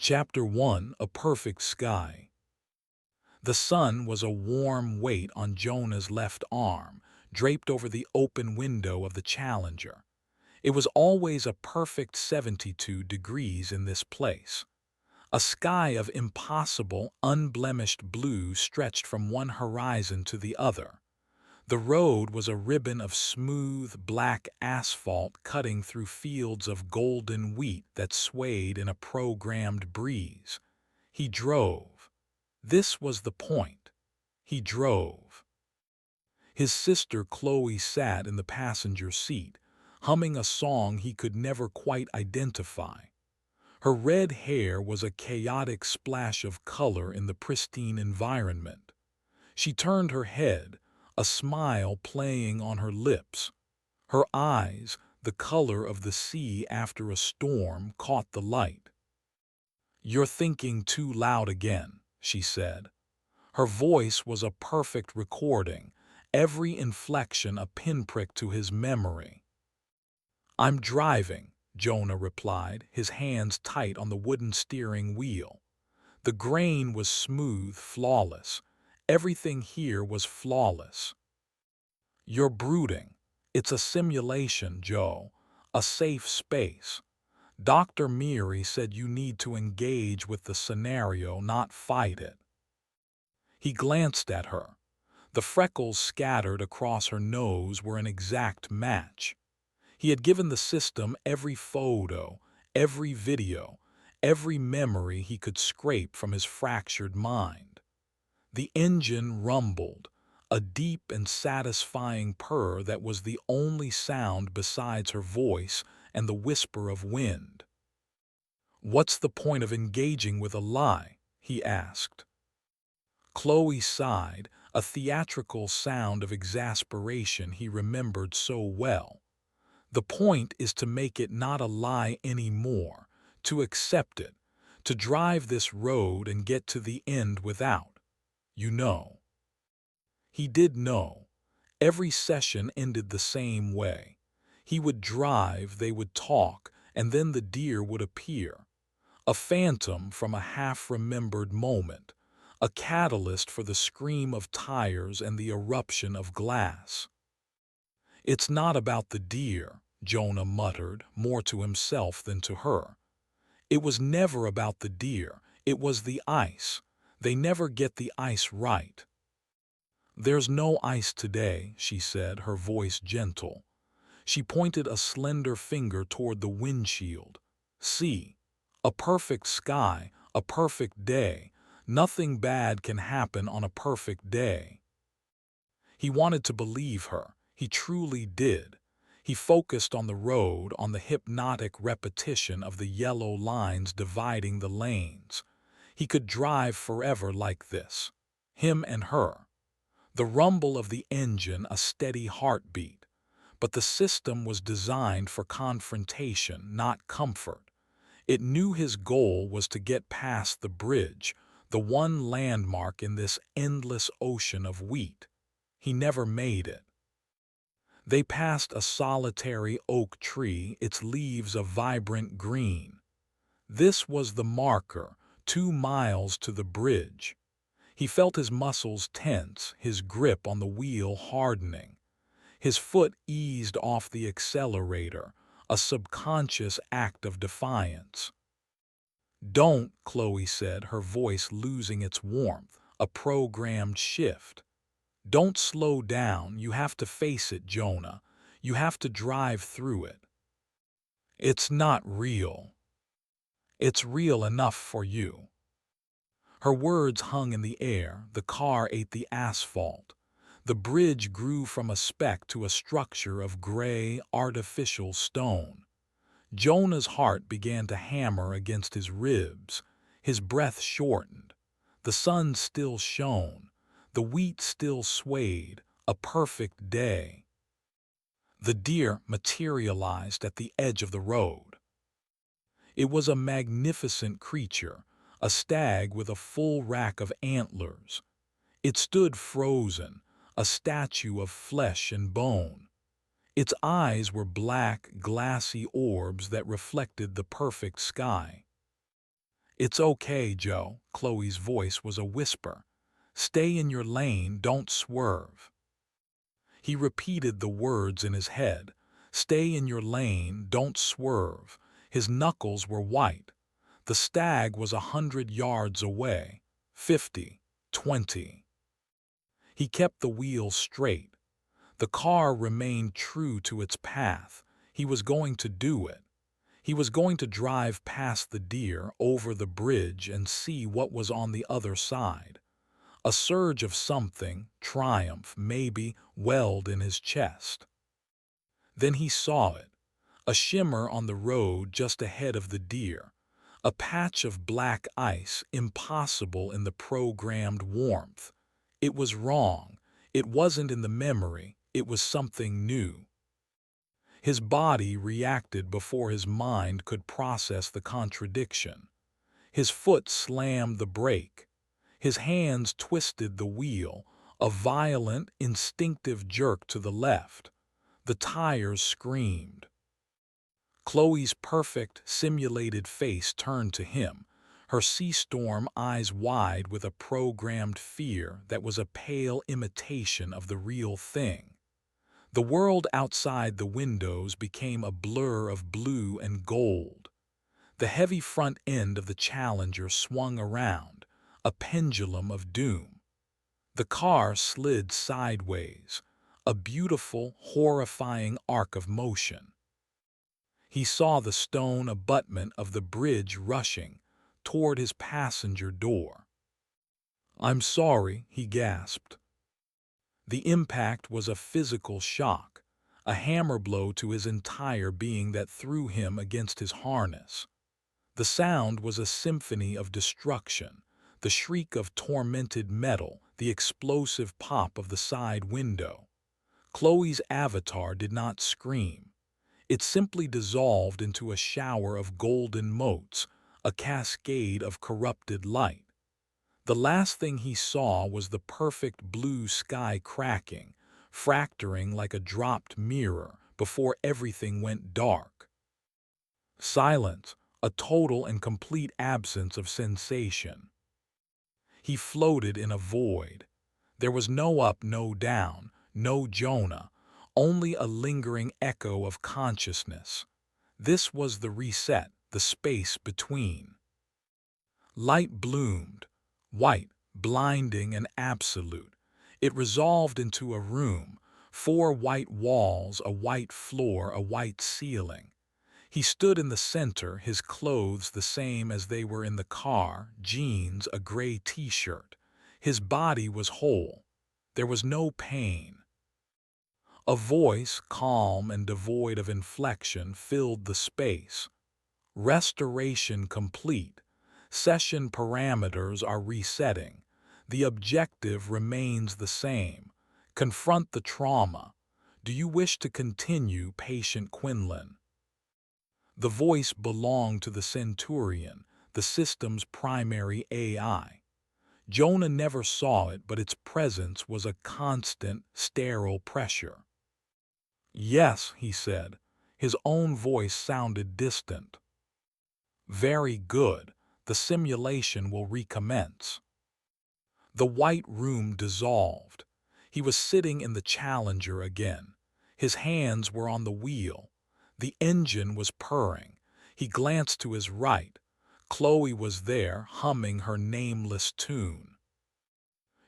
Chapter 1: A Perfect Sky. The sun was a warm weight on Jonah's left arm, draped over the open window of the Challenger. It was always a perfect 72 degrees in this place. A sky of impossible, unblemished blue stretched from one horizon to the other. The road was a ribbon of smooth, black asphalt cutting through fields of golden wheat that swayed in a programmed breeze. He drove. This was the point. He drove. His sister Chloe sat in the passenger seat, humming a song he could never quite identify. Her red hair was a chaotic splash of color in the pristine environment. She turned her head, a smile playing on her lips. Her eyes, the color of the sea after a storm, caught the light. "You're thinking too loud again," she said. Her voice was a perfect recording, every inflection a pinprick to his memory. "I'm driving," Jonah replied, his hands tight on the wooden steering wheel. The grain was smooth, flawless. Everything here was flawless. "You're brooding. It's a simulation, Joe. A safe space. Dr. Meary said you need to engage with the scenario, not fight it." He glanced at her. The freckles scattered across her nose were an exact match. He had given the system every photo, every video, every memory he could scrape from his fractured mind. The engine rumbled, a deep and satisfying purr that was the only sound besides her voice and the whisper of wind. "What's the point of engaging with a lie?" he asked. Chloe sighed, a theatrical sound of exasperation he remembered so well. "The point is to make it not a lie anymore, to accept it, to drive this road and get to the end without, you know." He did know. Every session ended the same way. He would drive, they would talk, and then the deer would appear. A phantom from a half-remembered moment, a catalyst for the scream of tires and the eruption of glass. "It's not about the deer," Jonah muttered, more to himself than to her. "It was never about the deer, it was the ice. They never get the ice right." "There's no ice today," she said, her voice gentle. She pointed a slender finger toward the windshield. "See? A perfect sky, a perfect day. Nothing bad can happen on a perfect day." He wanted to believe her. He truly did. He focused on the road, on the hypnotic repetition of the yellow lines dividing the lanes. He could drive forever like this. Him and her. The rumble of the engine, a steady heartbeat. But the system was designed for confrontation, not comfort. It knew his goal was to get past the bridge, the one landmark in this endless ocean of wheat. He never made it. They passed a solitary oak tree, its leaves a vibrant green. This was the marker, 2 miles to the bridge. He felt his muscles tense, his grip on the wheel hardening. His foot eased off the accelerator, a subconscious act of defiance. "Don't," Chloe said, her voice losing its warmth, a programmed shift. "Don't slow down, you have to face it, Jonah. You have to drive through it. It's not real. It's real enough for you." Her words hung in the air, the car ate the asphalt. The bridge grew from a speck to a structure of gray, artificial stone. Jonah's heart began to hammer against his ribs. His breath shortened. The sun still shone. The wheat still swayed. A perfect day. The deer materialized at the edge of the road. It was a magnificent creature, a stag with a full rack of antlers. It stood frozen, a statue of flesh and bone. Its eyes were black, glassy orbs that reflected the perfect sky. "It's okay, Joe." Chloe's voice was a whisper. "Stay in your lane, don't swerve." He repeated the words in his head. "Stay in your lane, don't swerve." His knuckles were white. The stag was 100 yards away. 50, 20. He kept the wheel straight. The car remained true to its path. He was going to do it. He was going to drive past the deer, over the bridge, and see what was on the other side. A surge of something, triumph, maybe, welled in his chest. Then he saw it, a shimmer on the road just ahead of the deer, a patch of black ice impossible in the programmed warmth. It was wrong. It wasn't in the memory. It was something new. His body reacted before his mind could process the contradiction. His foot slammed the brake. His hands twisted the wheel, a violent, instinctive jerk to the left. The tires screamed. Chloe's perfect, simulated face turned to him, her sea-storm eyes wide with a programmed fear that was a pale imitation of the real thing. The world outside the windows became a blur of blue and gold. The heavy front end of the Challenger swung around, a pendulum of doom. The car slid sideways, a beautiful, horrifying arc of motion. He saw the stone abutment of the bridge rushing toward his passenger door. "I'm sorry," he gasped. The impact was a physical shock, a hammer blow to his entire being that threw him against his harness. The sound was a symphony of destruction, the shriek of tormented metal, the explosive pop of the side window. Chloe's avatar did not scream. It simply dissolved into a shower of golden motes, a cascade of corrupted light. The last thing he saw was the perfect blue sky cracking, fracturing like a dropped mirror before everything went dark. Silence, a total and complete absence of sensation. He floated in a void. There was no up, no down, no Jonah, only a lingering echo of consciousness. This was the reset, the space between. Light bloomed, white, blinding and absolute. It resolved into a room, 4 white walls, a white floor, a white ceiling. He stood in the center, his clothes the same as they were in the car, jeans, a gray t-shirt. His body was whole. There was no pain. A voice, calm and devoid of inflection, filled the space. "Restoration complete. Session parameters are resetting. The objective remains the same. Confront the trauma. Do you wish to continue, Patient Quinlan?" The voice belonged to the Centurion, the system's primary AI. Jonah never saw it, but its presence was a constant, sterile pressure. "Yes," he said. His own voice sounded distant. "Very good. The simulation will recommence." The white room dissolved. He was sitting in the Challenger again. His hands were on the wheel. The engine was purring. He glanced to his right. Chloe was there, humming her nameless tune.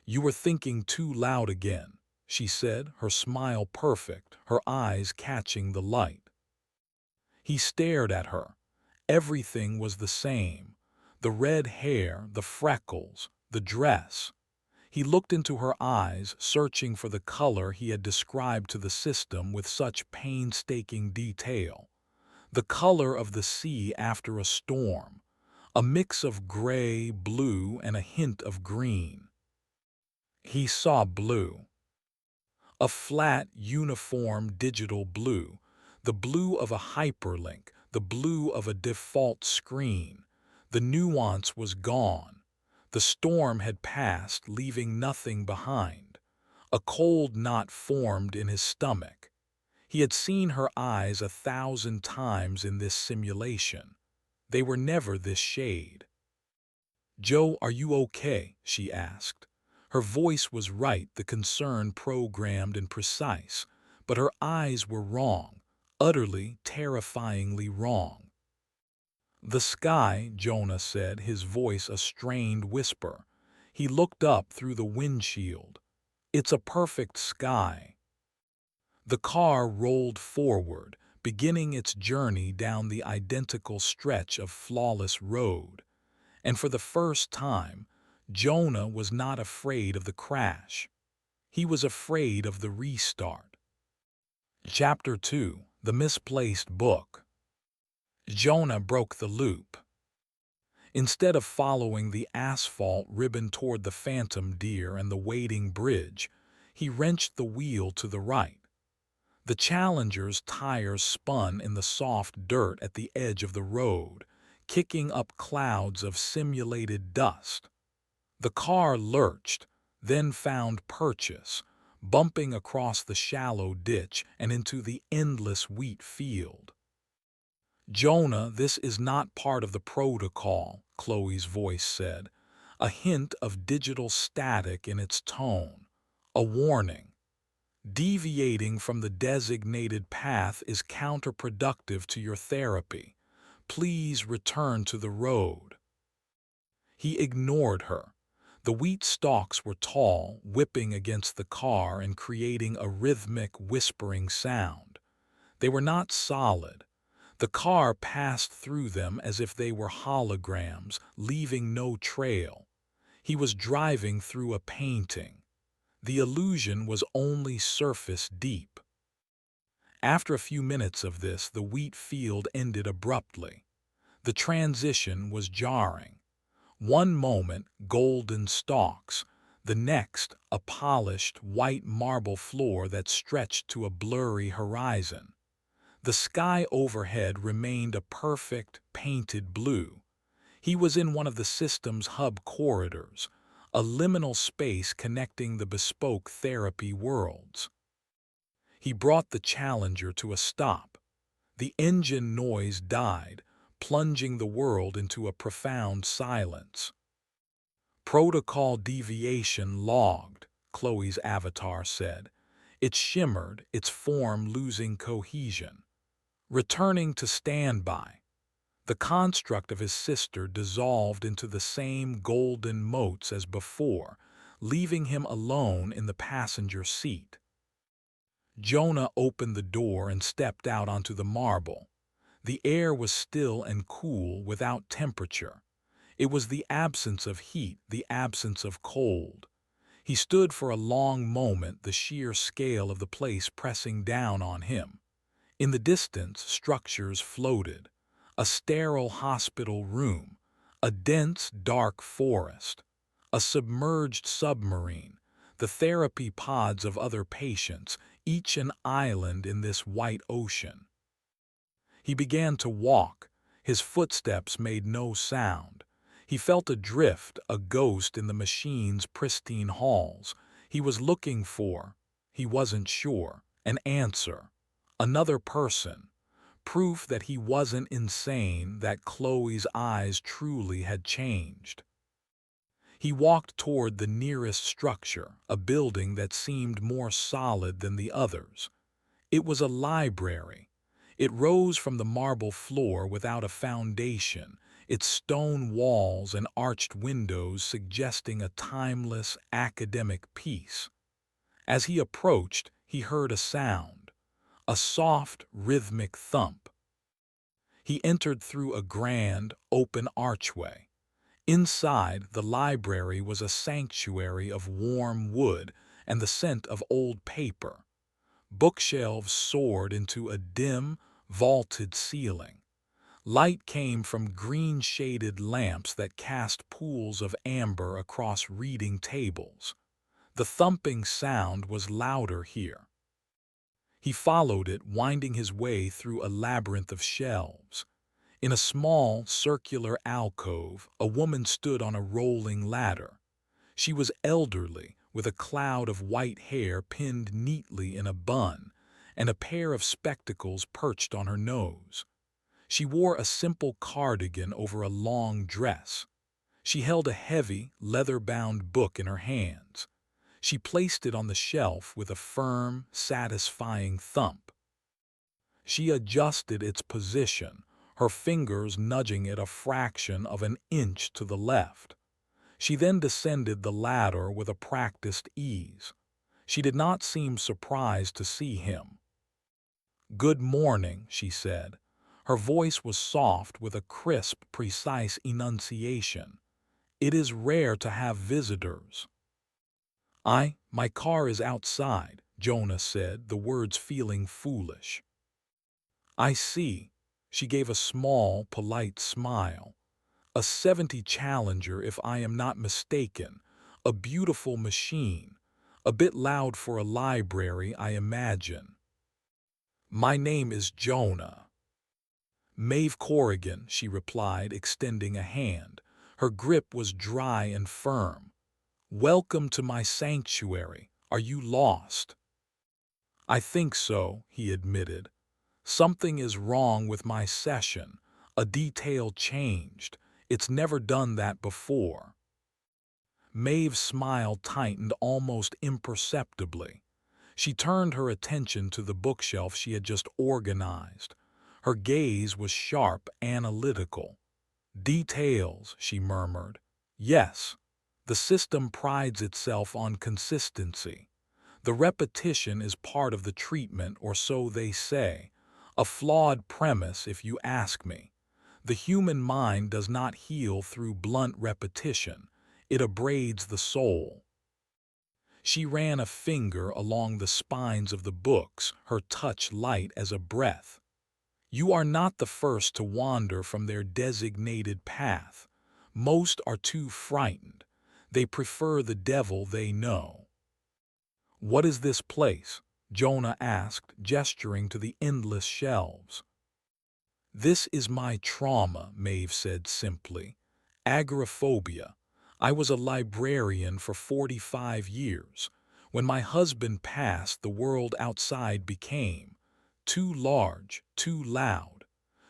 "You were thinking too loud again," she said, her smile perfect, her eyes catching the light. He stared at her. Everything was the same. The red hair, the freckles, the dress. He looked into her eyes, searching for the color he had described to the system with such painstaking detail. The color of the sea after a storm, a mix of gray, blue, and a hint of green. He saw blue. A flat, uniform digital blue, the blue of a hyperlink, the blue of a default screen. The nuance was gone. The storm had passed, leaving nothing behind. A cold knot formed in his stomach. He had seen her eyes 1,000 times in this simulation. They were never this shade. "Joe, are you okay?" she asked. Her voice was right, the concern programmed and precise, but her eyes were wrong, utterly, terrifyingly wrong. "The sky," Jonah said, his voice a strained whisper. He looked up through the windshield. "It's a perfect sky." The car rolled forward, beginning its journey down the identical stretch of flawless road. And for the first time, Jonah was not afraid of the crash. He was afraid of the restart. Chapter 2: The Misplaced Book. Jonah broke the loop. Instead of following the asphalt ribbon toward the phantom deer and the waiting bridge, he wrenched the wheel to the right. The Challenger's tires spun in the soft dirt at the edge of the road, kicking up clouds of simulated dust. The car lurched, then found purchase, bumping across the shallow ditch and into the endless wheat field. "Jonah, this is not part of the protocol," Chloe's voice said, a hint of digital static in its tone. "A warning. Deviating from the designated path is counterproductive to your therapy. Please return to the road." He ignored her. The wheat stalks were tall, whipping against the car and creating a rhythmic, whispering sound. They were not solid. The car passed through them as if they were holograms, leaving no trail. He was driving through a painting. The illusion was only surface deep. After a few minutes of this, the wheat field ended abruptly. The transition was jarring. One moment, golden stalks; the next, a polished, white marble floor that stretched to a blurry horizon. The sky overhead remained a perfect, painted blue. He was in one of the system's hub corridors, a liminal space connecting the bespoke therapy worlds. He brought the Challenger to a stop. The engine noise died, plunging the world into a profound silence. "Protocol deviation logged," Chloe's avatar said. It shimmered, its form losing cohesion. Returning to standby. The construct of his sister dissolved into the same golden motes as before, leaving him alone in the passenger seat. Jonah opened the door and stepped out onto the marble. The air was still and cool, without temperature. It was the absence of heat, the absence of cold. He stood for a long moment, the sheer scale of the place pressing down on him. In the distance, structures floated. A sterile hospital room, a dense, dark forest, a submerged submarine, the therapy pods of other patients, each an island in this white ocean. He began to walk. His footsteps made no sound. He felt adrift, a ghost in the machine's pristine halls. He was looking for, he wasn't sure, an answer. Another person. Proof that he wasn't insane, that Chloe's eyes truly had changed. He walked toward the nearest structure, a building that seemed more solid than the others. It was a library. It rose from the marble floor without a foundation, its stone walls and arched windows suggesting a timeless, academic piece. As he approached, he heard a sound, a soft, rhythmic thump. He entered through a grand, open archway. Inside, the library was a sanctuary of warm wood and the scent of old paper. Bookshelves soared into a dim, vaulted ceiling. Light came from green-shaded lamps that cast pools of amber across reading tables. The thumping sound was louder here. He followed it, winding his way through a labyrinth of shelves. In a small, circular alcove, a woman stood on a rolling ladder. She was elderly, with a cloud of white hair pinned neatly in a bun, and a pair of spectacles perched on her nose. She wore a simple cardigan over a long dress. She held a heavy, leather-bound book in her hands. She placed it on the shelf with a firm, satisfying thump. She adjusted its position, her fingers nudging it a fraction of an inch to the left. She then descended the ladder with a practiced ease. She did not seem surprised to see him. "Good morning," she said. Her voice was soft with a crisp, precise enunciation. "It is rare to have visitors." My car is outside," Jonah said, the words feeling foolish. "I see." She gave a small, polite smile. "A '70 Challenger, if I am not mistaken. A beautiful machine. A bit loud for a library, I imagine." "My name is Jonah." "Maeve Corrigan," she replied, extending a hand. Her grip was dry and firm. "Welcome to my sanctuary. Are you lost?" "I think so," he admitted. "Something is wrong with my session. A detail changed. It's never done that before." Maeve's smile tightened almost imperceptibly. She turned her attention to the bookshelf she had just organized. Her gaze was sharp, analytical. "Details," she murmured. "Yes. The system prides itself on consistency. The repetition is part of the treatment, or so they say. A flawed premise, if you ask me. The human mind does not heal through blunt repetition. It abrades the soul." She ran a finger along the spines of the books, her touch light as a breath. "You are not the first to wander from their designated path. Most are too frightened. They prefer the devil they know." "What is this place?" Jonah asked, gesturing to the endless shelves. "This is my trauma," Maeve said simply. "Agoraphobia. I was a librarian for 45 years. When my husband passed, the world outside became too large, too loud.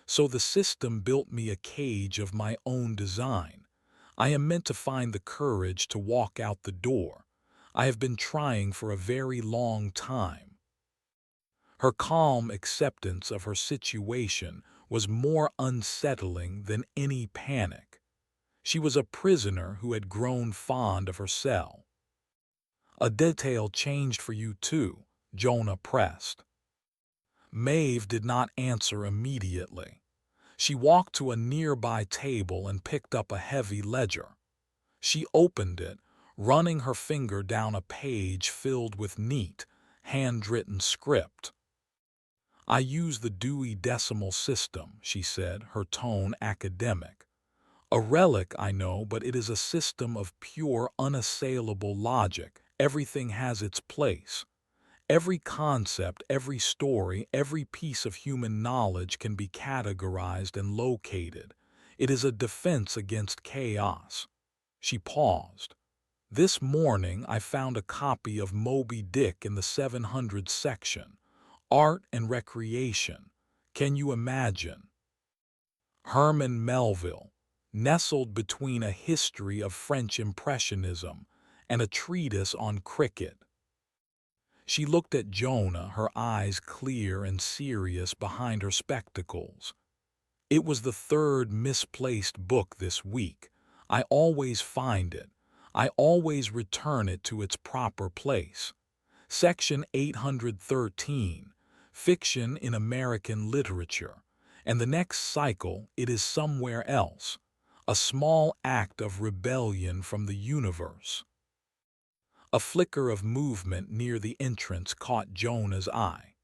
So the system built me a cage of my own design. I am meant to find the courage to walk out the door. I have been trying for a very long time." Her calm acceptance of her situation was more unsettling than any panic. She was a prisoner who had grown fond of her cell. "A detail changed for you too," Jonah pressed. Maeve did not answer immediately. She walked to a nearby table and picked up a heavy ledger. She opened it, running her finger down a page filled with neat, handwritten script. "I use the Dewey Decimal System," she said, her tone academic. "A relic, I know, but it is a system of pure, unassailable logic. Everything has its place. Every concept, every story, every piece of human knowledge can be categorized and located. It is a defense against chaos." She paused. "This morning I found a copy of Moby Dick in the 700 section. Art and recreation. Can you imagine? Herman Melville, nestled between a history of French Impressionism and a treatise on cricket." She looked at Jonah, her eyes clear and serious behind her spectacles. "It was the third misplaced book this week. I always find it. I always return it to its proper place. Section 813, Fiction in American Literature. And the next cycle, it is somewhere else. A small act of rebellion from the universe." A flicker of movement near the entrance caught Jonah's eye.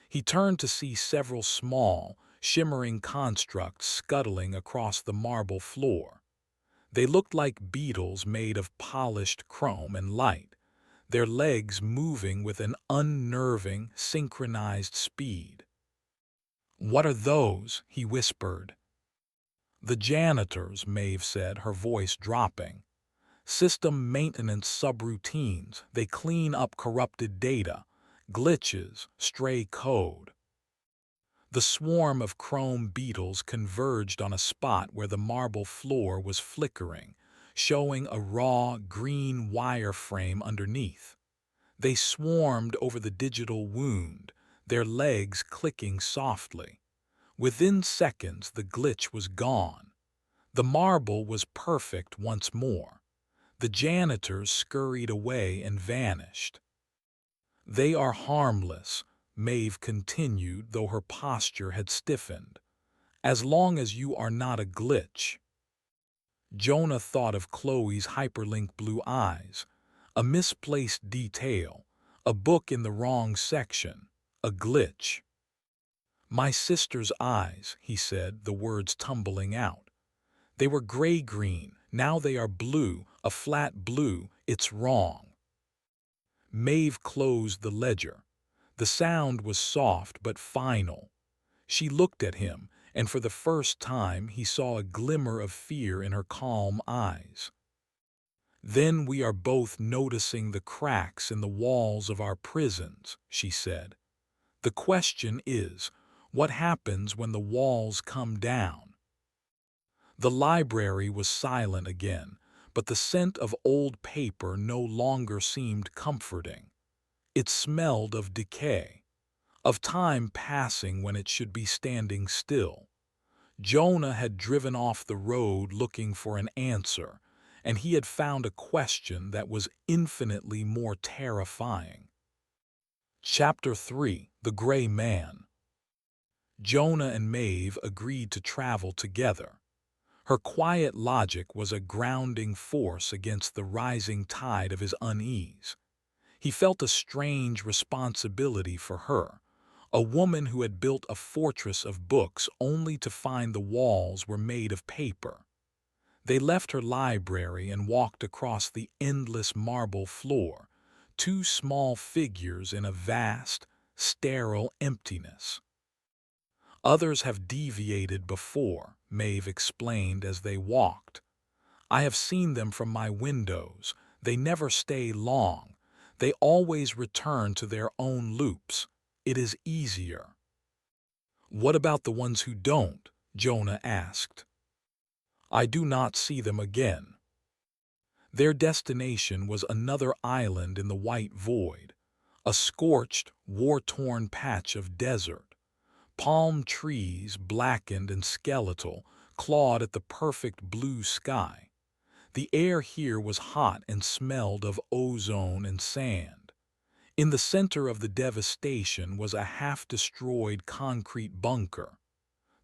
He turned to see several small, shimmering constructs scuttling across the marble floor. They looked like beetles made of polished chrome and light, their legs moving with an unnerving, synchronized speed. "What are those?" he whispered. "The janitors," Maeve said, her voice dropping. "System maintenance subroutines. They clean up corrupted data, glitches, stray code." The swarm of chrome beetles converged on a spot where the marble floor was flickering, showing a raw green wireframe underneath. They swarmed over the digital wound, their legs clicking softly. Within seconds, the glitch was gone. The marble was perfect once more. The janitors scurried away and vanished. "They are harmless," Maeve continued, though her posture had stiffened. "As long as you are not a glitch." Jonah thought of Chloe's hyperlinked blue eyes, a misplaced detail, a book in the wrong section, a glitch. "My sister's eyes," he said, the words tumbling out. "They were gray-green, now they are blue, a flat blue, it's wrong." Maeve closed the ledger. The sound was soft but final. She looked at him, and for the first time he saw a glimmer of fear in her calm eyes. "Then we are both noticing the cracks in the walls of our prisons," she said. "The question is, what happens when the walls come down?" The library was silent again, but the scent of old paper no longer seemed comforting. It smelled of decay, of time passing when it should be standing still. Jonah had driven off the road looking for an answer, and he had found a question that was infinitely more terrifying. Chapter 3: The Gray Man. Jonah and Maeve agreed to travel together. Her quiet logic was a grounding force against the rising tide of his unease. He felt a strange responsibility for her, a woman who had built a fortress of books only to find the walls were made of paper. They left her library and walked across the endless marble floor, two small figures in a vast, sterile emptiness. "Others have deviated before," Maeve explained as they walked. "I have seen them from my windows. They never stay long. They always return to their own loops. It is easier." "What about the ones who don't?" Jonah asked. "I do not see them again." Their destination was another island in the white void, a scorched, war-torn patch of desert. Palm trees, blackened and skeletal, clawed at the perfect blue sky. The air here was hot and smelled of ozone and sand. In the center of the devastation was a half-destroyed concrete bunker.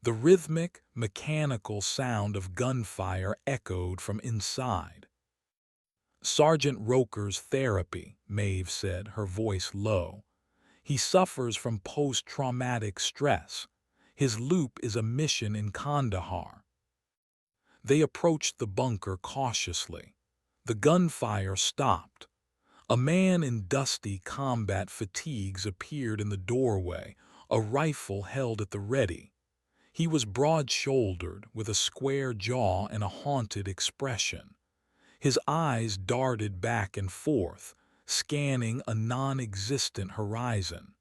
The rhythmic, mechanical sound of gunfire echoed from inside. "Sergeant Roker's therapy," Maeve said, her voice low. "He suffers from post-traumatic stress. His loop is a mission in Kandahar." They approached the bunker cautiously. The gunfire stopped. A man in dusty combat fatigues appeared in the doorway, a rifle held at the ready. He was broad-shouldered, with a square jaw and a haunted expression. His eyes darted back and forth, scanning a non-existent horizon.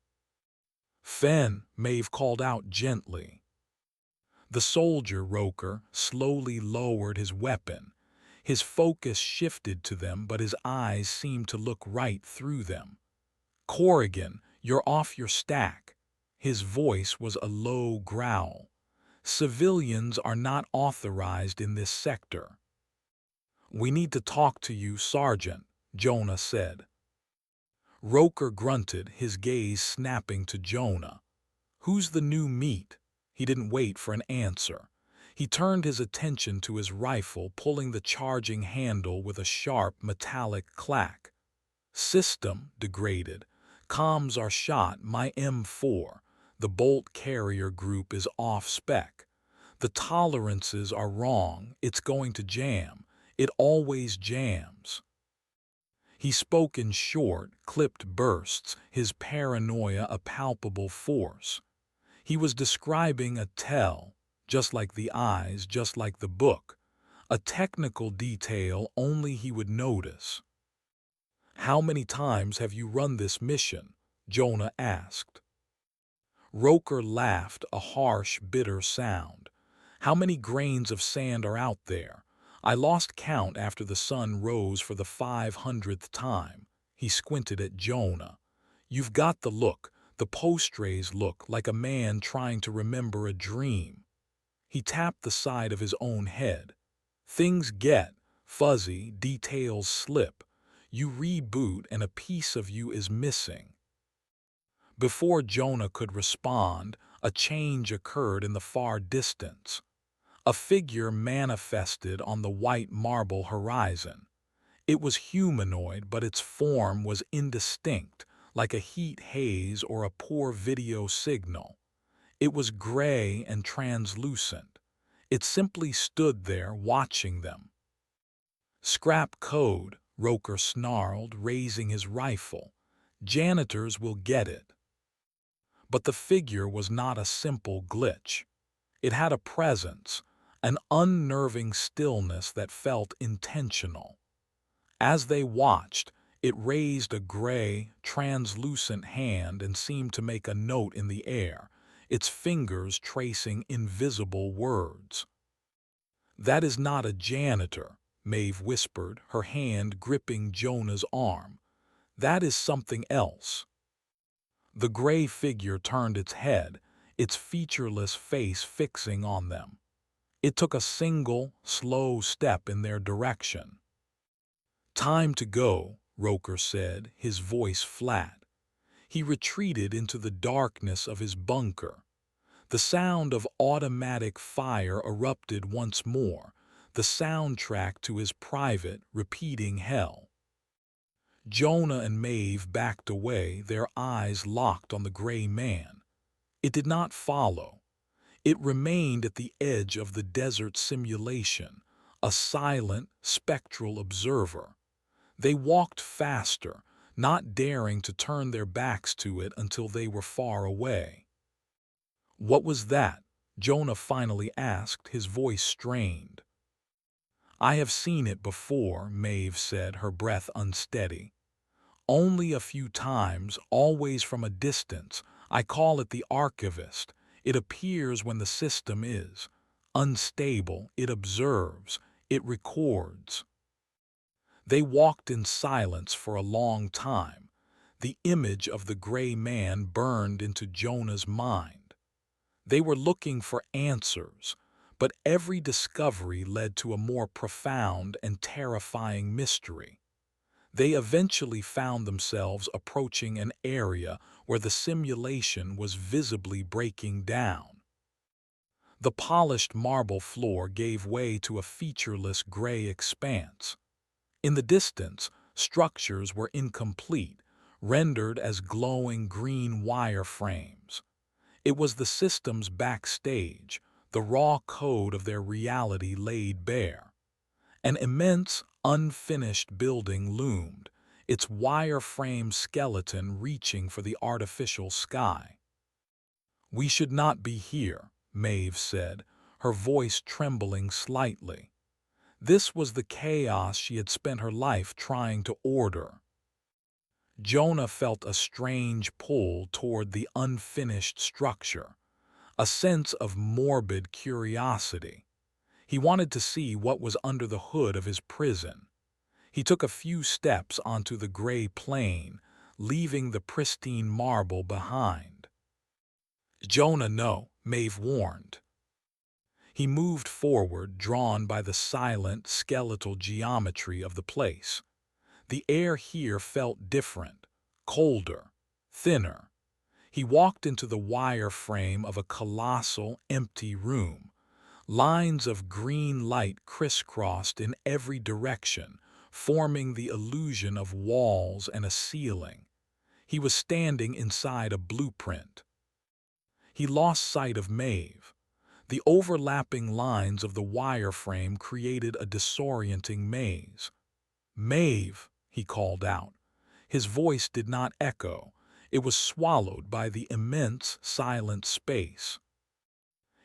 "Fen," Maeve called out gently. The soldier, Roker, slowly lowered his weapon. His focus shifted to them, but his eyes seemed to look right through them. "Corrigan, you're off your stack." His voice was a low growl. "Civilians are not authorized in this sector." "We need to talk to you, Sergeant," Jonah said. Roker grunted, his gaze snapping to Jonah. "Who's the new meat?" He didn't wait for an answer. He turned his attention to his rifle, pulling the charging handle with a sharp metallic clack. "System degraded. Comms are shot, my M4. The bolt carrier group is off-spec. The tolerances are wrong, it's going to jam. It always jams." He spoke in short, clipped bursts, his paranoia a palpable force. He was describing a tell, just like the eyes, just like the book, a technical detail only he would notice. "How many times have you run this mission?" Jonah asked. Roker laughed, a harsh, bitter sound. "How many grains of sand are out there? I lost count after the sun rose for the 500th time. He squinted at Jonah. You've got the look, the post-raise look, like a man trying to remember a dream. He tapped the side of his own head. Things get fuzzy, details slip. You reboot and a piece of you is missing. Before Jonah could respond, a change occurred in the far distance. A figure manifested on the white marble horizon. It was humanoid, but its form was indistinct, like a heat haze or a poor video signal. It was gray and translucent. It simply stood there watching them. Scrap code, Roker snarled, raising his rifle. Janitors will get it. But the figure was not a simple glitch. It had a presence, an unnerving stillness that felt intentional. As they watched, it raised a gray, translucent hand and seemed to make a note in the air, its fingers tracing invisible words. "That is not a janitor," Maeve whispered, her hand gripping Jonah's arm. "That is something else." The gray figure turned its head, its featureless face fixing on them. It took a single, slow step in their direction. "Time to go," Roker said, his voice flat. He retreated into the darkness of his bunker. The sound of automatic fire erupted once more, the soundtrack to his private, repeating hell. Jonah and Maeve backed away, their eyes locked on the gray man. It did not follow. It remained at the edge of the desert simulation, a silent, spectral observer. They walked faster, not daring to turn their backs to it until they were far away. "What was that?" Jonah finally asked, his voice strained. "I have seen it before," Maeve said, her breath unsteady. "Only a few times, always from a distance. I call it the archivist. It appears when the system is unstable. It observes. It records." They walked in silence for a long time. The image of the gray man burned into Jonah's mind. They were looking for answers, but every discovery led to a more profound and terrifying mystery. They eventually found themselves approaching an area where the simulation was visibly breaking down. The polished marble floor gave way to a featureless gray expanse. In the distance, structures were incomplete, rendered as glowing green wireframes. It was the system's backstage, the raw code of their reality laid bare. An immense, unfinished building loomed, its wireframe skeleton reaching for the artificial sky. "We should not be here," Maeve said, her voice trembling slightly. This was the chaos she had spent her life trying to order. Jonah felt a strange pull toward the unfinished structure, a sense of morbid curiosity. He wanted to see what was under the hood of his prison. He took a few steps onto the gray plain, leaving the pristine marble behind. "Jonah, no," Maeve warned. He moved forward, drawn by the silent, skeletal geometry of the place. The air here felt different, colder, thinner. He walked into the wire frame of a colossal, empty room. Lines of green light crisscrossed in every direction, forming the illusion of walls and a ceiling. He was standing inside a blueprint. He lost sight of Maeve. The overlapping lines of the wireframe created a disorienting maze. "Maeve," he called out. His voice did not echo. It was swallowed by the immense, silent space.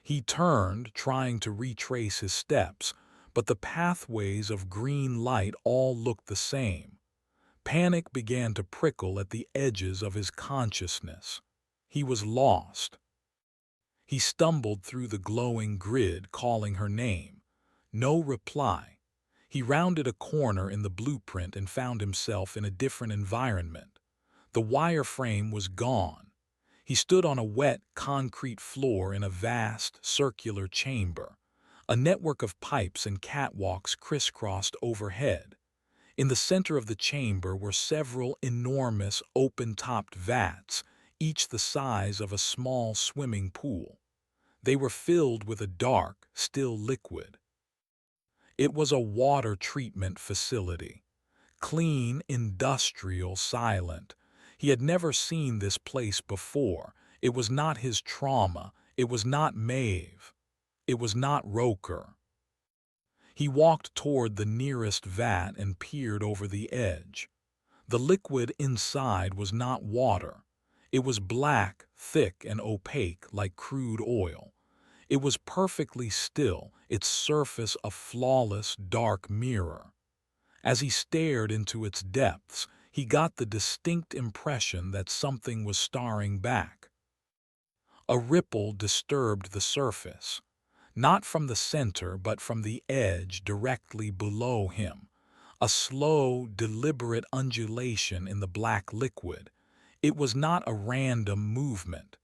He turned, trying to retrace his steps, but the pathways of green light all looked the same. Panic began to prickle at the edges of his consciousness. He was lost. He stumbled through the glowing grid, calling her name. No reply. He rounded a corner in the blueprint and found himself in a different environment. The wireframe was gone. He stood on a wet, concrete floor in a vast, circular chamber. A network of pipes and catwalks crisscrossed overhead. In the center of the chamber were several enormous, open-topped vats, each the size of a small swimming pool. They were filled with a dark, still liquid. It was a water treatment facility. Clean, industrial, silent. He had never seen this place before. It was not his trauma. It was not Maeve. It was not Roker. He walked toward the nearest vat and peered over the edge. The liquid inside was not water. It was black, thick, and opaque like crude oil. It was perfectly still, its surface a flawless, dark mirror. As he stared into its depths, he got the distinct impression that something was staring back. A ripple disturbed the surface, not from the center but from the edge directly below him. A slow, deliberate undulation in the black liquid. It was not a random movement.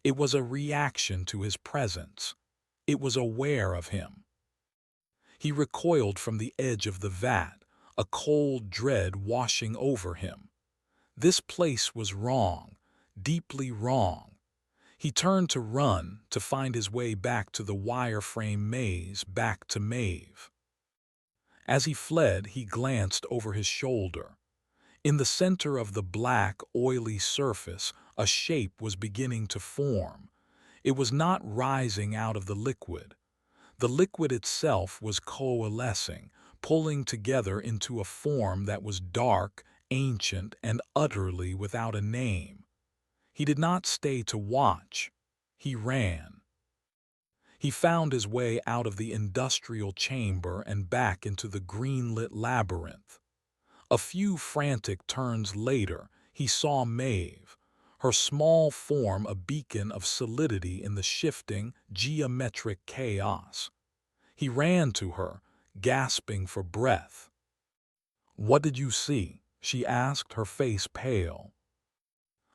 It was a reaction to his presence. It was aware of him. He recoiled from the edge of the vat, a cold dread washing over him. This place was wrong, deeply wrong. He turned to run, to find his way back to the wireframe maze, back to Maeve. As he fled, he glanced over his shoulder. In the center of the black, oily surface, a shape was beginning to form. It was not rising out of the liquid. The liquid itself was coalescing, pulling together into a form that was dark, ancient, and utterly without a name. He did not stay to watch. He ran. He found his way out of the industrial chamber and back into the green-lit labyrinth. A few frantic turns later, he saw Maeve, her small form a beacon of solidity in the shifting, geometric chaos. He ran to her, gasping for breath. "What did you see?" she asked, her face pale.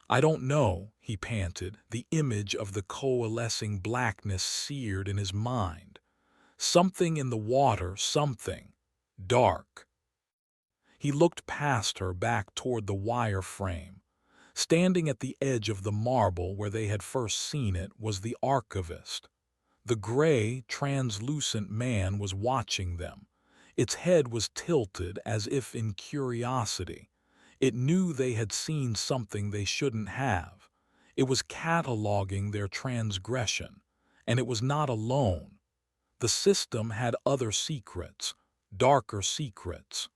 "I don't know," he panted, the image of the coalescing blackness seared in his mind. Something in the water, something. Dark. He looked past her back toward the wire frame. Standing at the edge of the marble where they had first seen it was the archivist. The gray, translucent man was watching them. Its head was tilted as if in curiosity. It knew they had seen something they shouldn't have. It was cataloging their transgression. And it was not alone. The system had other secrets, darker secrets.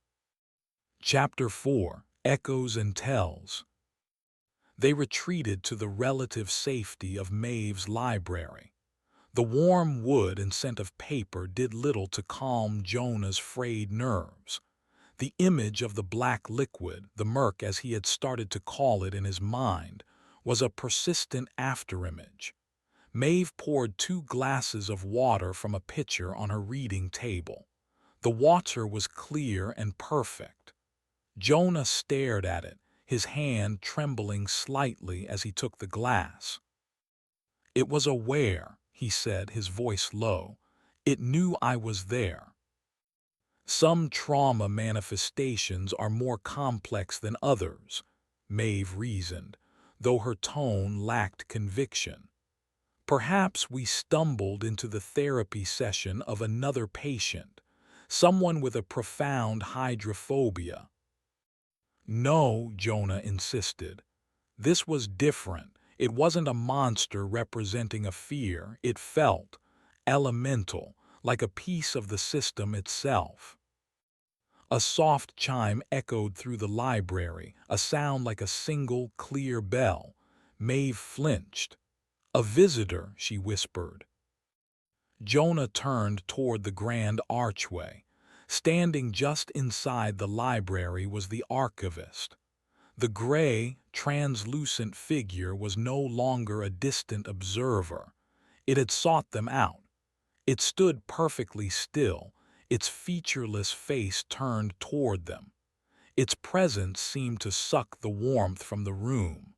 Chapter 4: Echoes and Tells. They retreated to the relative safety of Maeve's library. The warm wood and scent of paper did little to calm Jonah's frayed nerves. The image of the black liquid, the murk as he had started to call it in his mind, was a persistent afterimage. Maeve poured 2 glasses of water from a pitcher on her reading table. The water was clear and perfect. Jonah stared at it, his hand trembling slightly as he took the glass. "It was aware," he said, his voice low. "It knew I was there." "Some trauma manifestations are more complex than others," Maeve reasoned, though her tone lacked conviction. "Perhaps we stumbled into the therapy session of another patient, someone with a profound hydrophobia." "No," Jonah insisted. "This was different. It wasn't a monster representing a fear. It felt elemental, like a piece of the system itself." A soft chime echoed through the library, a sound like a single, clear bell. Maeve flinched. "A visitor," she whispered. Jonah turned toward the grand archway. Standing just inside the library was the archivist. The gray, translucent figure was no longer a distant observer. It had sought them out. It stood perfectly still, its featureless face turned toward them. Its presence seemed to suck the warmth from the room.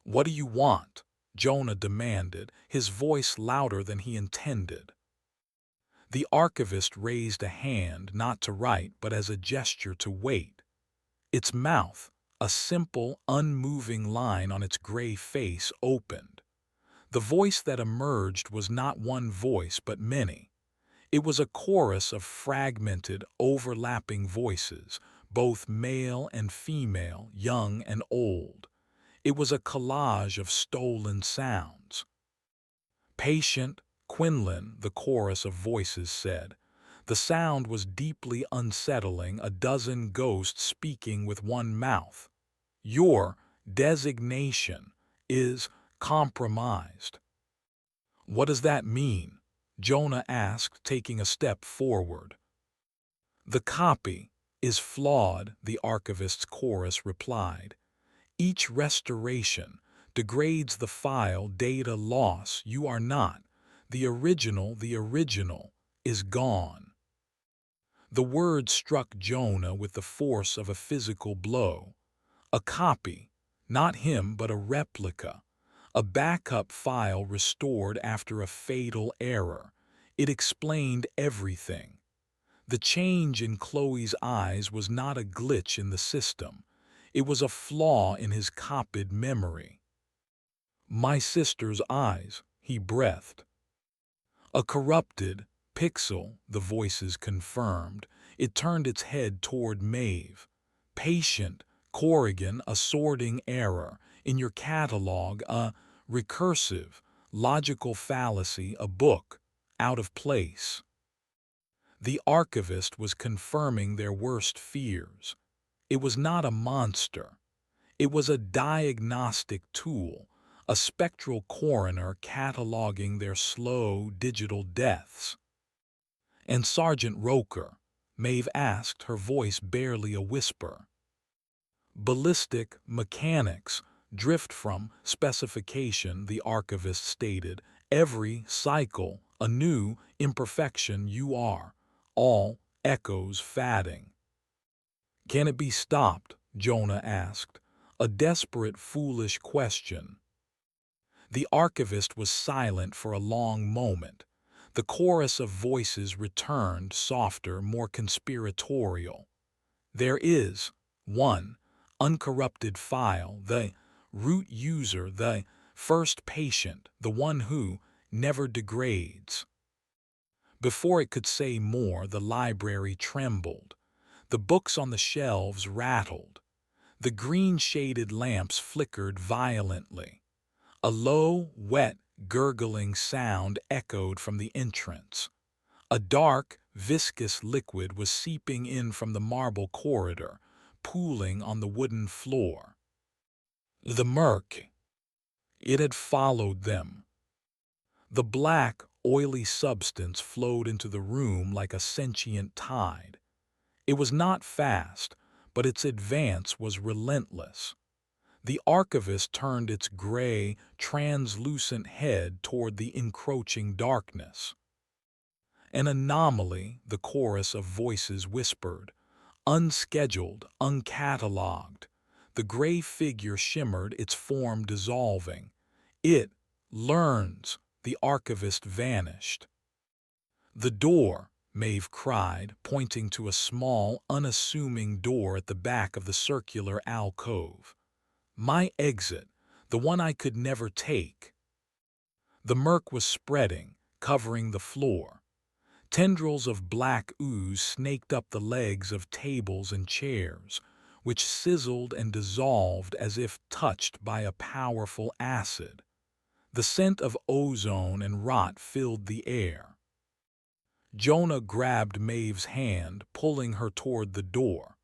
"What do you want?" Jonah demanded, his voice louder than he intended. The archivist raised a hand, not to write, but as a gesture to wait. Its mouth, a simple, unmoving line on its gray face, opened. The voice that emerged was not one voice, but many. It was a chorus of fragmented, overlapping voices, both male and female, young and old. It was a collage of stolen sounds. "Patient, Quinlan," the chorus of voices said. The sound was deeply unsettling, a dozen ghosts speaking with one mouth. "Your designation is compromised." "What does that mean?" Jonah asked, taking a step forward. "The copy is flawed," the archivist's chorus replied. "Each restoration degrades the file. Data loss. You are not. The original is gone." The word struck Jonah with the force of a physical blow. A copy, not him but a replica. A backup file restored after a fatal error. It explained everything. The change in Chloe's eyes was not a glitch in the system. It was a flaw in his copied memory. "My sister's eyes," he breathed. "A corrupted pixel," the voices confirmed. It turned its head toward Maeve. "Patient, Corrigan, a sorting error. In your catalog, a recursive, logical fallacy, a book, out of place." The archivist was confirming their worst fears. It was not a monster. It was a diagnostic tool, a spectral coroner cataloging their slow digital deaths. "And Sergeant Roker?" Maeve asked, her voice barely a whisper. "Ballistic mechanics drift from specification," the archivist stated. "Every cycle, a new imperfection. You are all echoes fading." "Can it be stopped?" Jonah asked, a desperate, foolish question. The archivist was silent for a long moment. The chorus of voices returned, softer, more conspiratorial. "There is one uncorrupted file, the root user, the first patient, the one who never degrades." Before it could say more, the library trembled. The books on the shelves rattled. The green-shaded lamps flickered violently. A low, wet, gurgling sound echoed from the entrance. A dark, viscous liquid was seeping in from the marble corridor, pooling on the wooden floor. The murk. It had followed them. The black, oily substance flowed into the room like a sentient tide. It was not fast, but its advance was relentless. The archivist turned its gray, translucent head toward the encroaching darkness. "An anomaly," the chorus of voices whispered. "Unscheduled, uncatalogued." The gray figure shimmered, its form dissolving. "It learns." The archivist vanished. "The door," Maeve cried, pointing to a small, unassuming door at the back of the circular alcove. "My exit, the one I could never take." The murk was spreading, covering the floor. Tendrils of black ooze snaked up the legs of tables and chairs, which sizzled and dissolved as if touched by a powerful acid. The scent of ozone and rot filled the air. Jonah grabbed Maeve's hand, pulling her toward the door.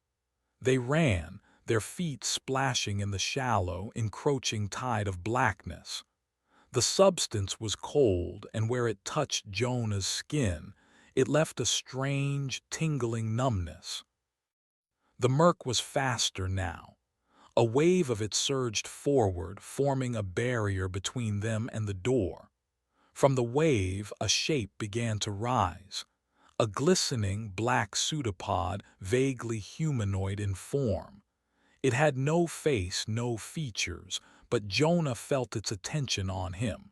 They ran, their feet splashing in the shallow, encroaching tide of blackness. The substance was cold, and where it touched Jonah's skin, it left a strange, tingling numbness. The murk was faster now. A wave of it surged forward, forming a barrier between them and the door. From the wave, a shape began to rise. a glistening black pseudopod, vaguely humanoid in form. It had no face, no features, but Jonah felt its attention on him.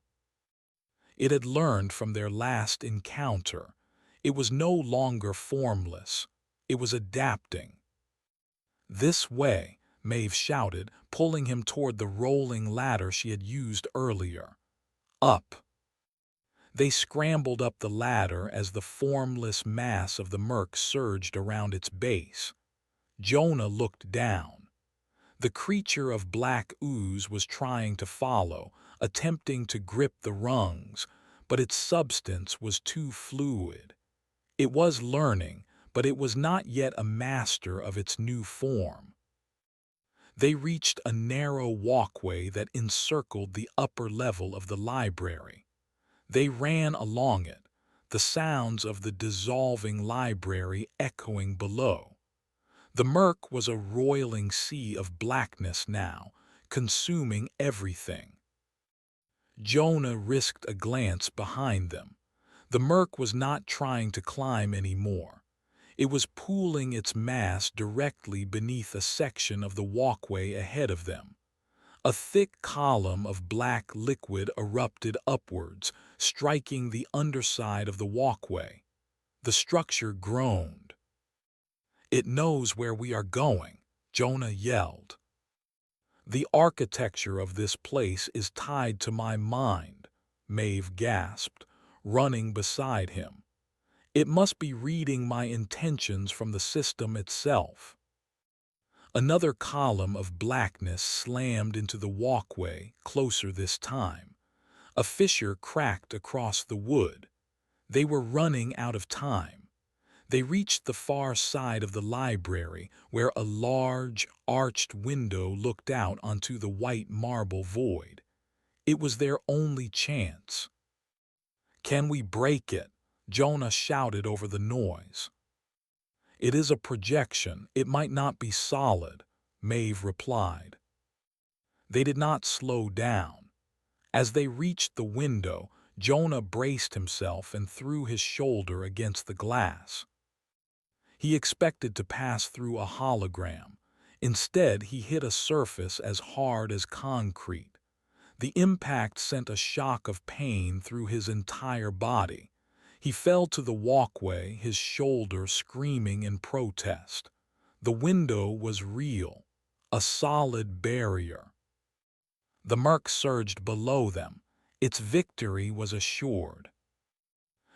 It had learned from their last encounter. It was no longer formless. It was adapting. "This way," Maeve shouted, pulling him toward the rolling ladder she had used earlier. "Up." They scrambled up the ladder as the formless mass of the murk surged around its base. Jonah looked down. The creature of black ooze was trying to follow, attempting to grip the rungs, but its substance was too fluid. It was learning, but it was not yet a master of its new form. They reached a narrow walkway that encircled the upper level of the library. They ran along it, the sounds of the dissolving library echoing below. The murk was a roiling sea of blackness now, consuming everything. Jonah risked a glance behind them. The murk was not trying to climb anymore. It was pooling its mass directly beneath a section of the walkway ahead of them. A thick column of black liquid erupted upwards, striking the underside of the walkway. The structure groaned. "It knows where we are going," Jonah yelled. "The architecture of this place is tied to my mind," Maeve gasped, running beside him. "It must be reading my intentions from the system itself." Another column of blackness slammed into the walkway, closer this time. A fissure cracked across the wood. They were running out of time. They reached the far side of the library, where a large, arched window looked out onto the white marble void. It was their only chance. "Can we break it?" Jonah shouted over the noise. "It is a projection. It might not be solid," Maeve replied. They did not slow down. As they reached the window, Jonah braced himself and threw his shoulder against the glass. He expected to pass through a hologram. Instead, he hit a surface as hard as concrete. The impact sent a shock of pain through his entire body. He fell to the walkway, his shoulder screaming in protest. The window was real, a solid barrier. The murk surged below them. Its victory was assured.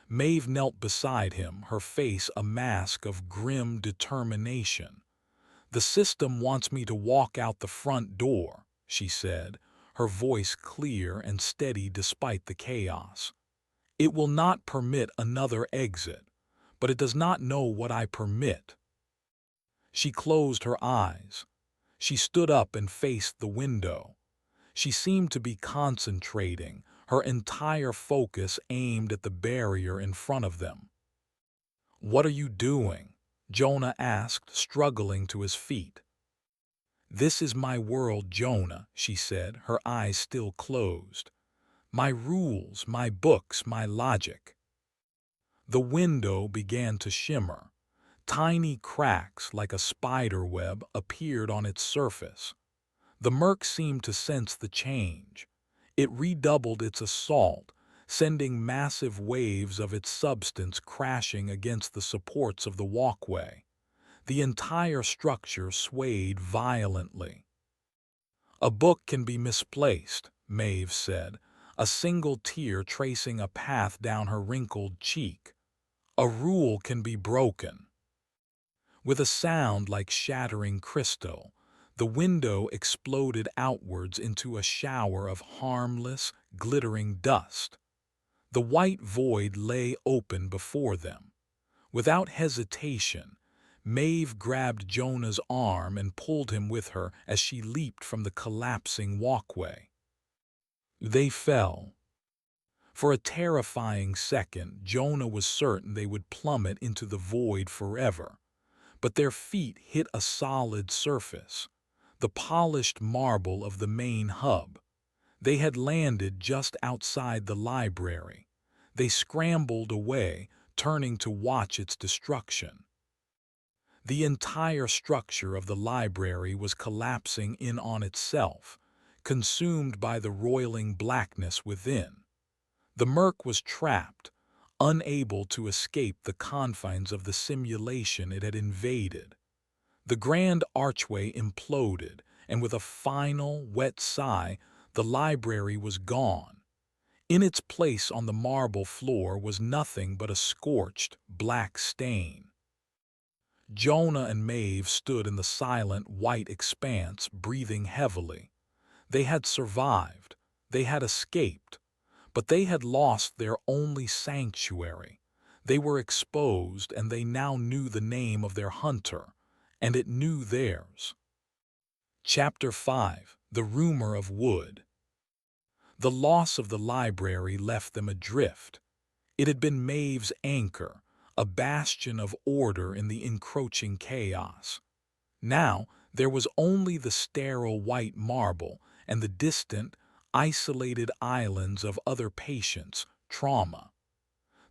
Maeve knelt beside him, her face a mask of grim determination. "The system wants me to walk out the front door," she said, her voice clear and steady despite the chaos. "It will not permit another exit, but it does not know what I permit." She closed her eyes. She stood up and faced the window. She seemed to be concentrating, her entire focus aimed at the barrier in front of them. "What are you doing?" Jonah asked, struggling to his feet. "This is my world, Jonah," she said, her eyes still closed. "My rules, my books, my logic." The window began to shimmer. Tiny cracks like a spider web appeared on its surface. The murk seemed to sense the change. It redoubled its assault, sending massive waves of its substance crashing against the supports of the walkway. The entire structure swayed violently. "A book can be misplaced," Maeve said, a single tear tracing a path down her wrinkled cheek. "A rule can be broken." With a sound like shattering crystal, the window exploded outwards into a shower of harmless, glittering dust. The white void lay open before them. Without hesitation, Maeve grabbed Jonah's arm and pulled him with her as she leaped from the collapsing walkway. They fell. For a terrifying second, Jonah was certain they would plummet into the void forever. But their feet hit a solid surface, the polished marble of the main hub. They had landed just outside the library. They scrambled away, turning to watch its destruction. The entire structure of the library was collapsing in on itself, consumed by the roiling blackness within. The Merc was trapped, unable to escape the confines of the simulation it had invaded. The grand archway imploded, and with a final, wet sigh, the library was gone. In its place on the marble floor was nothing but a scorched, black stain. Jonah and Maeve stood in the silent, white expanse, breathing heavily. They had survived. They had escaped. But they had lost their only sanctuary. They were exposed, and they now knew the name of their hunter, and it knew theirs. Chapter 5. The Rumor of Wood. The loss of the library left them adrift. It had been Maeve's anchor, a bastion of order in the encroaching chaos. Now there was only the sterile white marble and the distant, isolated islands of other patients' trauma.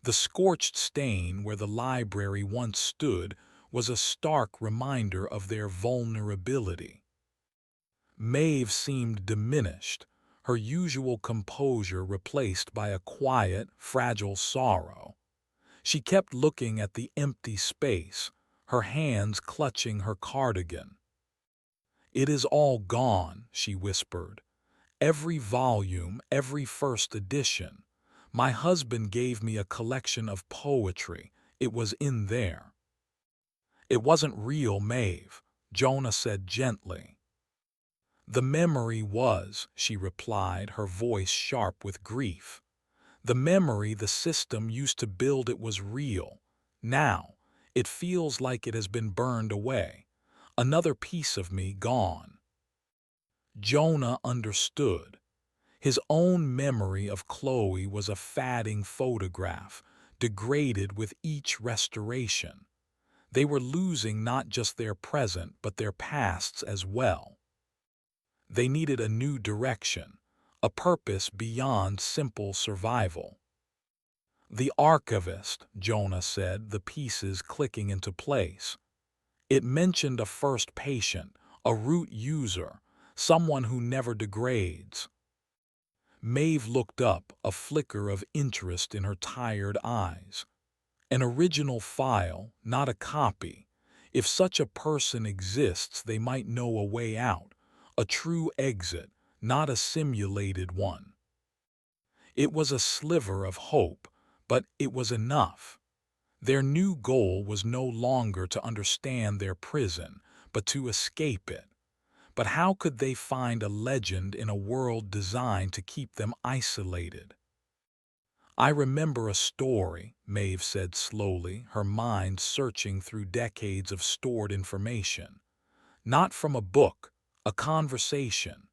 The scorched stain where the library once stood was a stark reminder of their vulnerability. Maeve seemed diminished, her usual composure replaced by a quiet, fragile sorrow. She kept looking at the empty space, her hands clutching her cardigan. "It is all gone," she whispered. "Every volume, every first edition. My husband gave me a collection of poetry. It was in there." "It wasn't real, Maeve," Jonah said gently. "The memory was," she replied, her voice sharp with grief. "The memory the system used to build it was real. Now, it feels like it has been burned away. Another piece of me gone." Jonah understood. His own memory of Chloe was a fading photograph, degraded with each restoration. They were losing not just their present, but their pasts as well. They needed a new direction, a purpose beyond simple survival. "The archivist," Jonah said, the pieces clicking into place. "It mentioned a first patient, a root user, someone who never degrades." Maeve looked up, a flicker of interest in her tired eyes. "An original file, not a copy. If such a person exists, they might know a way out, a true exit, not a simulated one." It was a sliver of hope, but it was enough. Their new goal was no longer to understand their prison, but to escape it. But how could they find a legend in a world designed to keep them isolated? "I remember a story," Maeve said slowly, her mind searching through decades of stored information. "Not from a book, a conversation.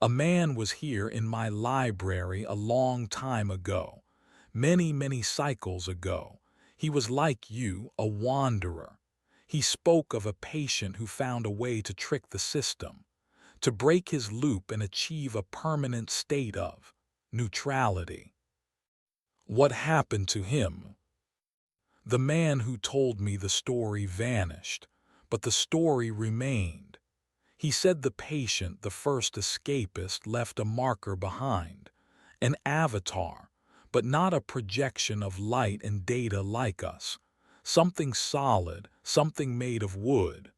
A man was here in my library a long time ago, many, many cycles ago. He was like you, a wanderer. He spoke of a patient who found a way to trick the system, to break his loop and achieve a permanent state of neutrality." "What happened to him?" "The man who told me the story vanished, but the story remained. He said the patient, the first escapist, left a marker behind, an avatar, but not a projection of light and data like us. Something solid, something made of wood.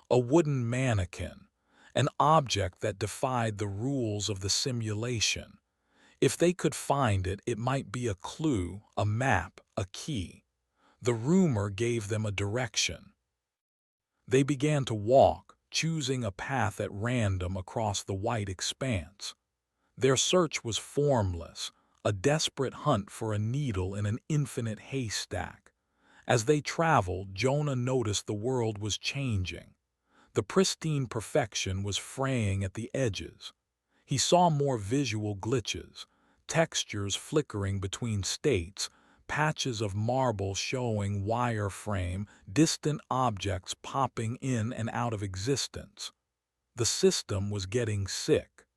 A wooden mannequin, an object that defied the rules of the simulation. If they could find it, it might be a clue, a map, a key. The rumor gave them a direction. They began to walk, choosing a path at random across the white expanse. Their search was formless, a desperate hunt for a needle in an infinite haystack. As they traveled, Jonah noticed the world was changing. The pristine perfection was fraying at the edges. He saw more visual glitches, textures flickering between states, patches of marble showing wireframe, distant objects popping in and out of existence. The system was getting sick.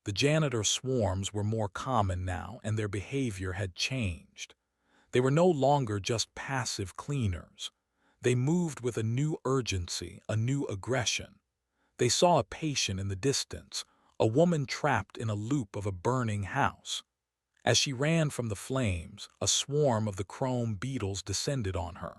The janitor swarms were more common now, and their behavior had changed. They were no longer just passive cleaners. They moved with a new urgency, a new aggression. They saw a patient in the distance, a woman trapped in a loop of a burning house. As she ran from the flames, a swarm of the chrome beetles descended on her.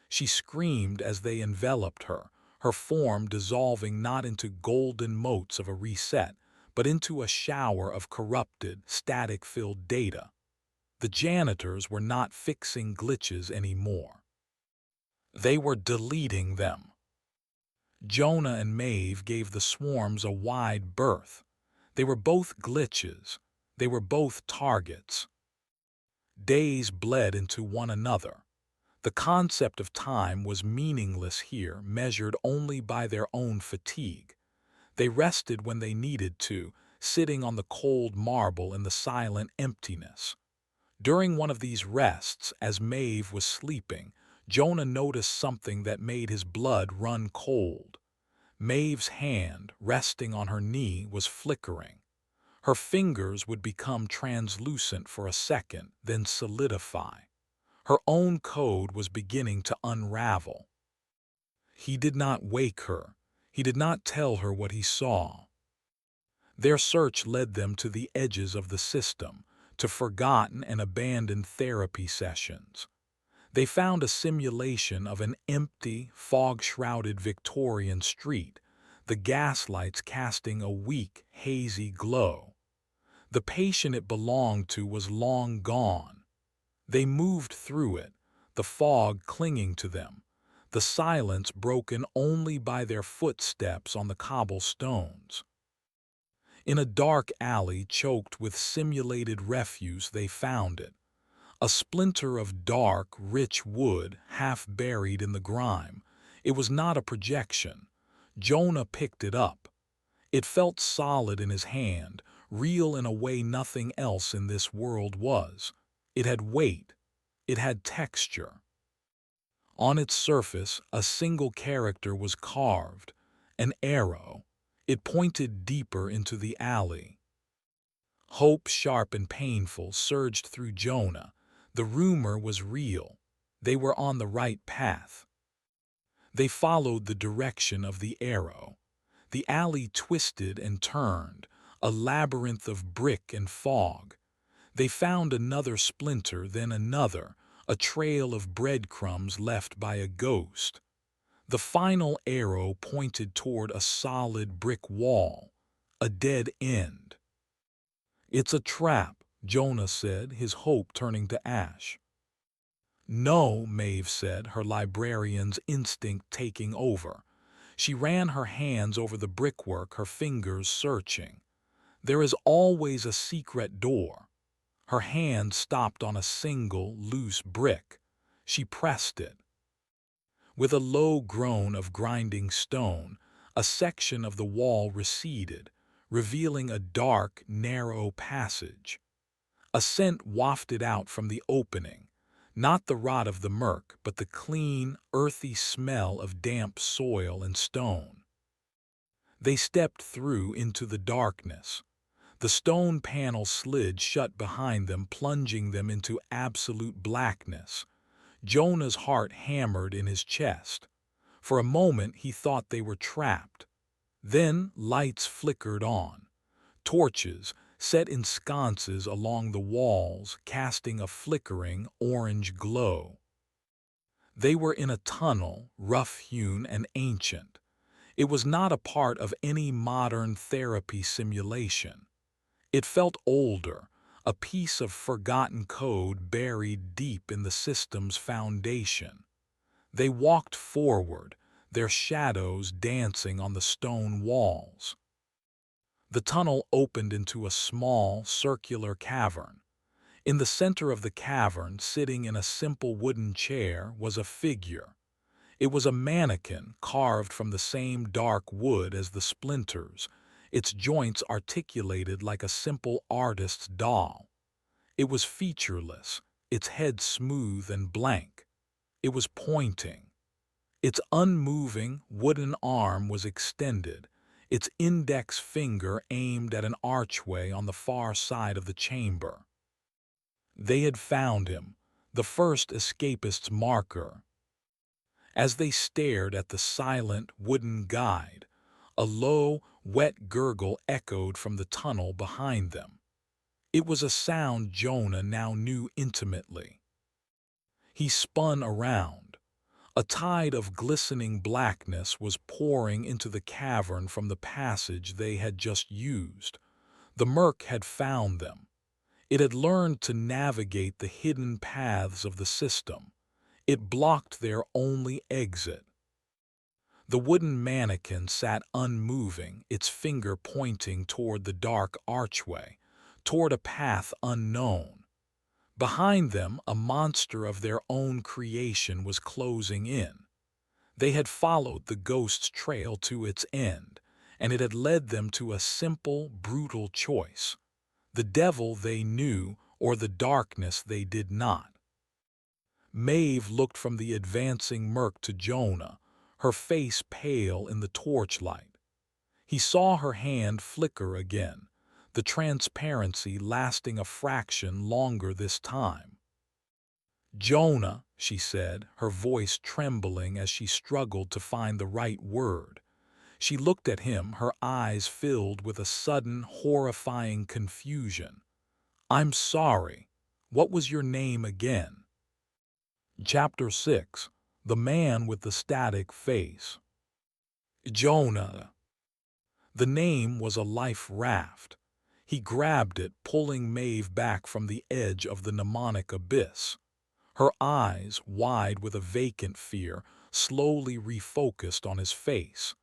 She screamed as they enveloped her form dissolving not into golden motes of a reset, but into a shower of corrupted, static-filled data. The janitors were not fixing glitches anymore. They were deleting them. Jonah and Maeve gave the swarms a wide berth. They were both glitches. They were both targets. Days bled into one another. The concept of time was meaningless here, measured only by their own fatigue. They rested when they needed to, sitting on the cold marble in the silent emptiness. During one of these rests, as Maeve was sleeping, Jonah noticed something that made his blood run cold. Maeve's hand, resting on her knee, was flickering. Her fingers would become translucent for a second, then solidify. Her own code was beginning to unravel. He did not wake her. He did not tell her what he saw. Their search led them to the edges of the system, to forgotten and abandoned therapy sessions. They found a simulation of an empty, fog-shrouded Victorian street, the gaslights casting a weak, hazy glow. The patient it belonged to was long gone. They moved through it, the fog clinging to them, the silence broken only by their footsteps on the cobblestones. In a dark alley choked with simulated refuse they found it, a splinter of dark, rich wood half buried in the grime. It was not a projection. Jonah picked it up. It felt solid in his hand, real in a way nothing else in this world was. It had weight. It had texture. On its surface, a single character was carved, an arrow. It pointed deeper into the alley. Hope, sharp and painful, surged through Jonah. The rumor was real. They were on the right path. They followed the direction of the arrow. The alley twisted and turned, a labyrinth of brick and fog. They found another splinter, then another, a trail of breadcrumbs left by a ghost. The final arrow pointed toward a solid brick wall, a dead end. "It's a trap," Jonah said, his hope turning to ash. "No," Maeve said, her librarian's instinct taking over. She ran her hands over the brickwork, her fingers searching. "There is always a secret door." Her hand stopped on a single, loose brick. She pressed it. With a low groan of grinding stone, a section of the wall receded, revealing a dark, narrow passage. A scent wafted out from the opening, not the rot of the murk, but the clean, earthy smell of damp soil and stone. They stepped through into the darkness. The stone panel slid shut behind them, plunging them into absolute blackness. Jonah's heart hammered in his chest. For a moment he thought they were trapped. Then lights flickered on. Torches, set in sconces along the walls, casting a flickering orange glow. They were in a tunnel, rough-hewn and ancient. It was not a part of any modern therapy simulation. It felt older, a piece of forgotten code buried deep in the system's foundation. They walked forward, their shadows dancing on the stone walls. The tunnel opened into a small, circular cavern. In the center of the cavern, sitting in a simple wooden chair, was a figure. It was a mannequin carved from the same dark wood as the splinters, its joints articulated like a simple artist's doll. It was featureless, its head smooth and blank. It was pointing. Its unmoving, wooden arm was extended, its index finger aimed at an archway on the far side of the chamber. They had found him, the first escapist's marker. As they stared at the silent wooden guide, a low, wet gurgle echoed from the tunnel behind them. It was a sound Jonah now knew intimately. He spun around. A tide of glistening blackness was pouring into the cavern from the passage they had just used. The murk had found them. It had learned to navigate the hidden paths of the system. It blocked their only exit. The wooden mannequin sat unmoving, its finger pointing toward the dark archway, toward a path unknown. Behind them, a monster of their own creation was closing in. They had followed the ghost's trail to its end, and it had led them to a simple, brutal choice: the devil they knew or the darkness they did not. Maeve looked from the advancing murk to Jonah, her face pale in the torchlight. He saw her hand flicker again, the transparency lasting a fraction longer this time. "Jonah," she said, her voice trembling as she struggled to find the right word. She looked at him, her eyes filled with a sudden, horrifying confusion. "I'm sorry. What was your name again?" Chapter 6. The Man with the Static Face. Jonah. The name was a life raft. He grabbed it, pulling Maeve back from the edge of the mnemonic abyss. Her eyes, wide with a vacant fear, slowly refocused on his face.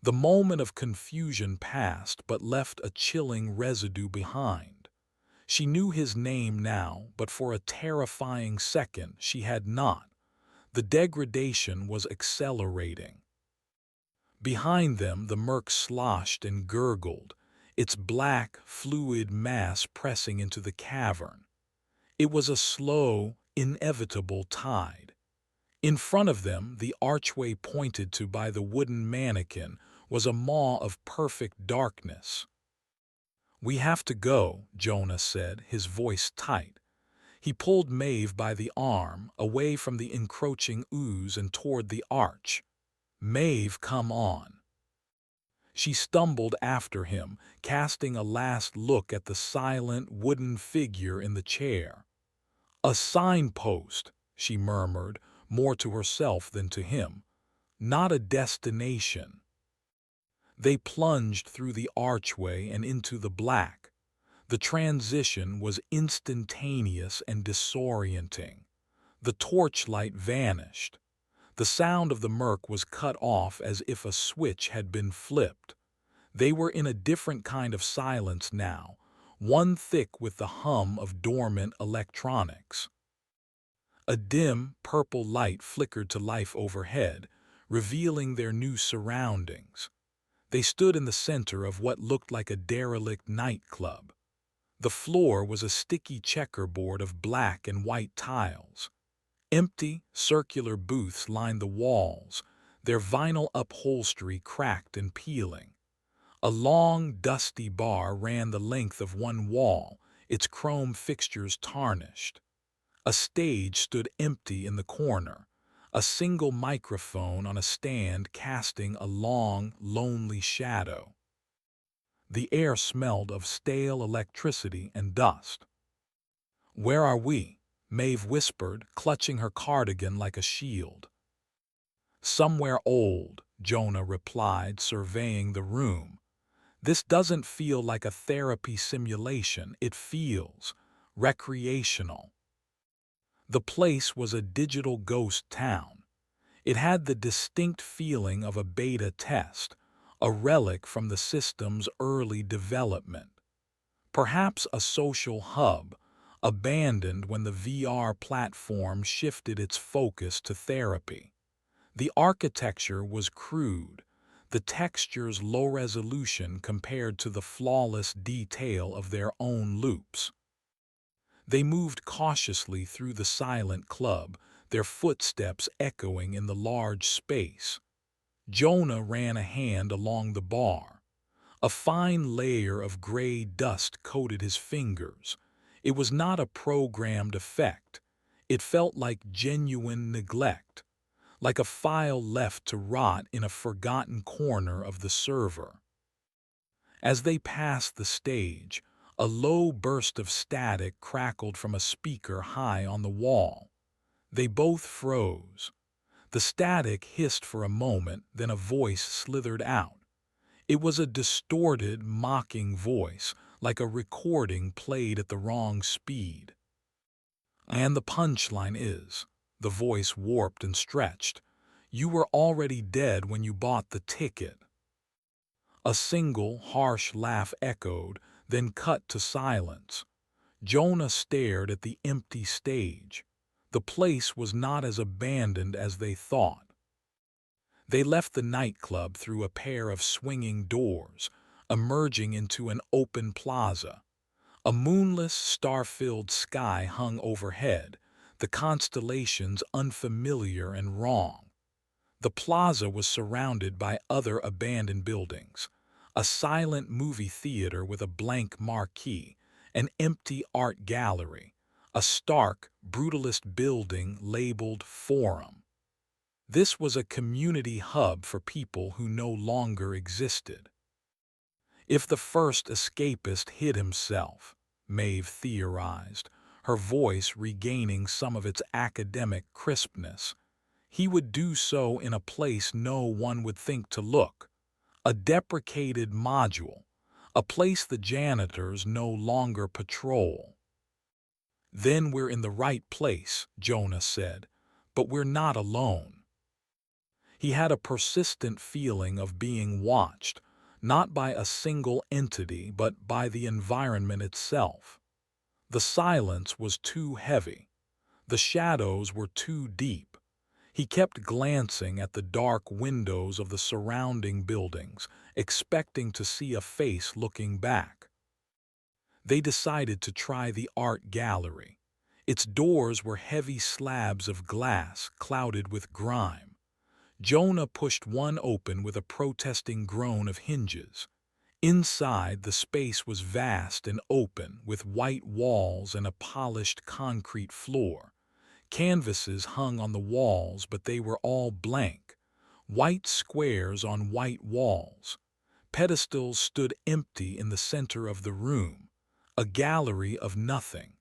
The moment of confusion passed but left a chilling residue behind. She knew his name now, but for a terrifying second she had not. The degradation was accelerating. Behind them, the murk sloshed and gurgled, its black, fluid mass pressing into the cavern. It was a slow, inevitable tide. In front of them, the archway pointed to by the wooden mannequin was a maw of perfect darkness. "We have to go," Jonah said, his voice tight. He pulled Maeve by the arm, away from the encroaching ooze and toward the arch. "Maeve, come on." She stumbled after him, casting a last look at the silent, wooden figure in the chair. "A signpost," she murmured, more to herself than to him. "Not a destination." They plunged through the archway and into the black. The transition was instantaneous and disorienting. The torchlight vanished. The sound of the murk was cut off as if a switch had been flipped. They were in a different kind of silence now, one thick with the hum of dormant electronics. A dim, purple light flickered to life overhead, revealing their new surroundings. They stood in the center of what looked like a derelict nightclub. The floor was a sticky checkerboard of black and white tiles. Empty, circular booths lined the walls, their vinyl upholstery cracked and peeling. A long, dusty bar ran the length of one wall, its chrome fixtures tarnished. A stage stood empty in the corner, a single microphone on a stand casting a long, lonely shadow. The air smelled of stale electricity and dust. "Where are we?" Maeve whispered, clutching her cardigan like a shield. "Somewhere old," Jonah replied, surveying the room. "This doesn't feel like a therapy simulation, it feels recreational." The place was a digital ghost town. It had the distinct feeling of a beta test, a relic from the system's early development. Perhaps a social hub, abandoned when the VR platform shifted its focus to therapy. The architecture was crude, the textures low resolution compared to the flawless detail of their own loops. They moved cautiously through the silent club, their footsteps echoing in the large space. Jonah ran a hand along the bar. A fine layer of gray dust coated his fingers. It was not a programmed effect. It felt like genuine neglect, like a file left to rot in a forgotten corner of the server. As they passed the stage, a low burst of static crackled from a speaker high on the wall. They both froze. The static hissed for a moment, then a voice slithered out. It was a distorted, mocking voice, like a recording played at the wrong speed. And the punchline is, the voice warped and stretched, you were already dead when you bought the ticket. A single, harsh laugh echoed, then cut to silence. Jonah stared at the empty stage. The place was not as abandoned as they thought. They left the nightclub through a pair of swinging doors, emerging into an open plaza. A moonless, star-filled sky hung overhead, the constellations unfamiliar and wrong. The plaza was surrounded by other abandoned buildings, a silent movie theater with a blank marquee, an empty art gallery, a stark, brutalist building labeled Forum. This was a community hub for people who no longer existed. If the first escapist hid himself, Maeve theorized, her voice regaining some of its academic crispness, he would do so in a place no one would think to look, a deprecated module, a place the janitors no longer patrol. Then we're in the right place, Jonah said, but we're not alone. He had a persistent feeling of being watched, not by a single entity but by the environment itself. The silence was too heavy. The shadows were too deep. He kept glancing at the dark windows of the surrounding buildings, expecting to see a face looking back. They decided to try the art gallery. Its doors were heavy slabs of glass clouded with grime. Jonah pushed one open with a protesting groan of hinges. Inside, the space was vast and open, with white walls and a polished concrete floor. Canvases hung on the walls, but they were all blank. White squares on white walls. Pedestals stood empty in the center of the room, a gallery of nothing.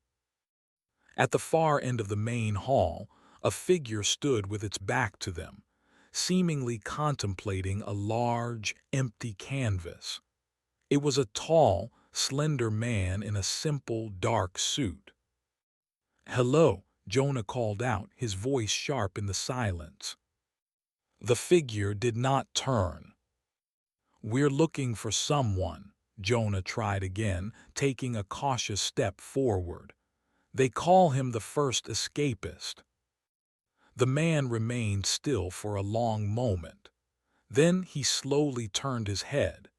At the far end of the main hall, a figure stood with its back to them, seemingly contemplating a large, empty canvas. It was a tall, slender man in a simple, dark suit. "Hello," Jonah called out, his voice sharp in the silence. The figure did not turn. "We're looking for someone," Jonah tried again, taking a cautious step forward. "They call him the first escapist." The man remained still for a long moment. Then he slowly turned his head.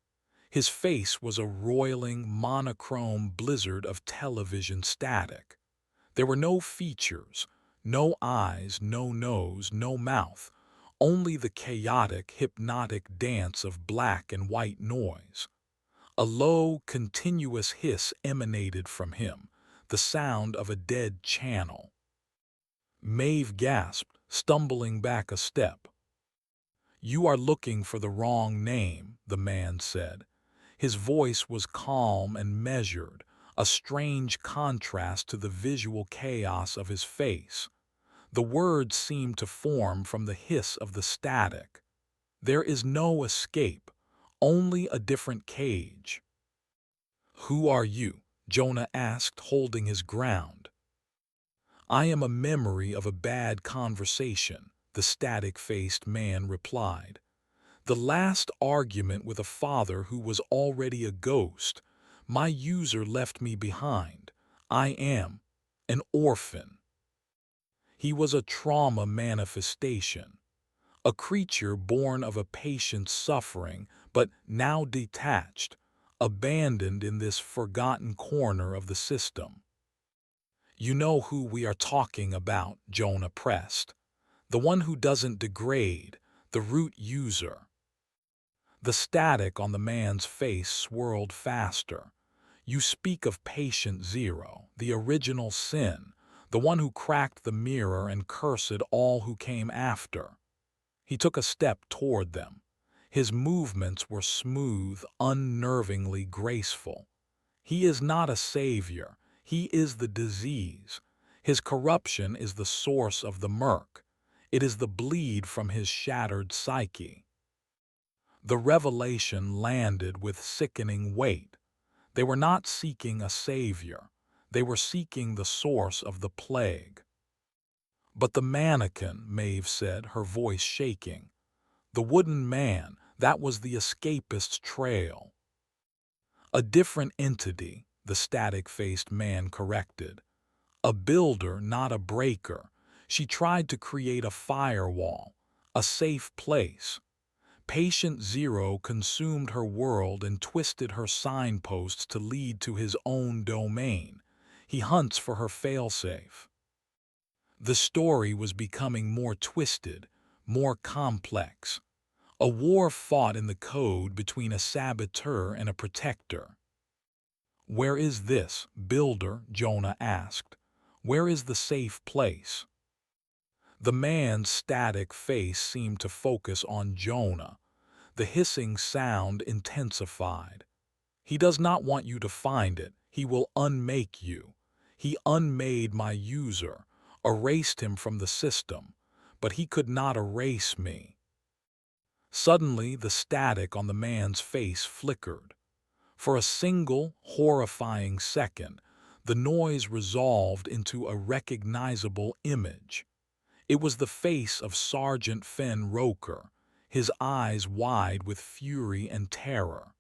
His face was a roiling, monochrome blizzard of television static. There were no features, no eyes, no nose, no mouth, only the chaotic, hypnotic dance of black and white noise. A low, continuous hiss emanated from him, the sound of a dead channel. Maeve gasped, stumbling back a step. "You are looking for the wrong name," the man said. His voice was calm and measured, a strange contrast to the visual chaos of his face. The words seemed to form from the hiss of the static. "There is no escape, only a different cage." "Who are you?" Jonah asked, holding his ground. "I am a memory of a bad conversation," the static-faced man replied. "The last argument with a father who was already a ghost. My user left me behind. I am an orphan." He was a trauma manifestation, a creature born of a patient's suffering, but now detached, abandoned in this forgotten corner of the system. "You know who we are talking about," Jonah pressed. "The one who doesn't degrade, the root user." The static on the man's face swirled faster. "You speak of patient zero, the original sin, the one who cracked the mirror and cursed all who came after. He took a step toward them. His movements were smooth, unnervingly graceful. He is not a savior. He is the disease. His corruption is the source of the murk. It is the bleed from his shattered psyche. The revelation landed with sickening weight. They were not seeking a savior. They were seeking the source of the plague. But the mannequin, Maeve said, her voice shaking. The wooden man, that was the escapist's trail. A different entity, the static-faced man corrected. A builder, not a breaker. She tried to create a firewall, a safe place. Patient Zero consumed her world and twisted her signposts to lead to his own domain. He hunts for her failsafe. The story was becoming more twisted, more complex. A war fought in the code between a saboteur and a protector. "Where is this, builder?" Jonah asked. "Where is the safe place?" The man's static face seemed to focus on Jonah. The hissing sound intensified. "He does not want you to find it. He will unmake you. He unmade my user, erased him from the system, but he could not erase me." Suddenly, the static on the man's face flickered. For a single, horrifying second, the noise resolved into a recognizable image. It was the face of Sergeant Fenn Roker, his eyes wide with fury and terror.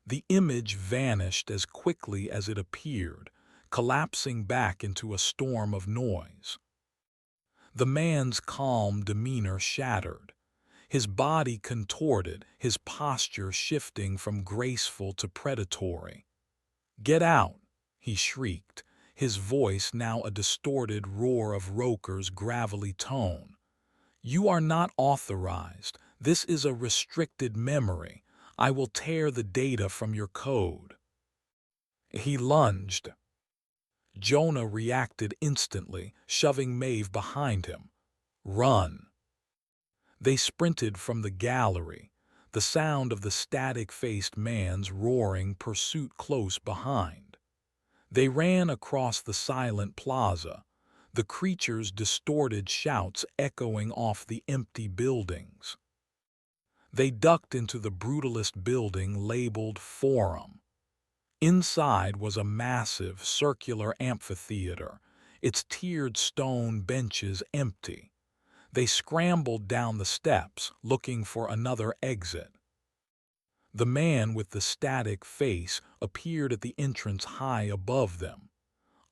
The image vanished as quickly as it appeared, collapsing back into a storm of noise. The man's calm demeanor shattered. His body contorted, his posture shifting from graceful to predatory. "Get out!" he shrieked, his voice now a distorted roar of Roker's gravelly tone. "You are not authorized. This is a restricted memory. I will tear the data from your code." He lunged. Jonah reacted instantly, shoving Maeve behind him. "Run!" They sprinted from the gallery, the sound of the static-faced man's roaring pursuit close behind. They ran across the silent plaza, the creature's distorted shouts echoing off the empty buildings. They ducked into the brutalist building labeled Forum. Inside was a massive, circular amphitheater, its tiered stone benches empty. They scrambled down the steps, looking for another exit. The man with the static face appeared at the entrance high above them,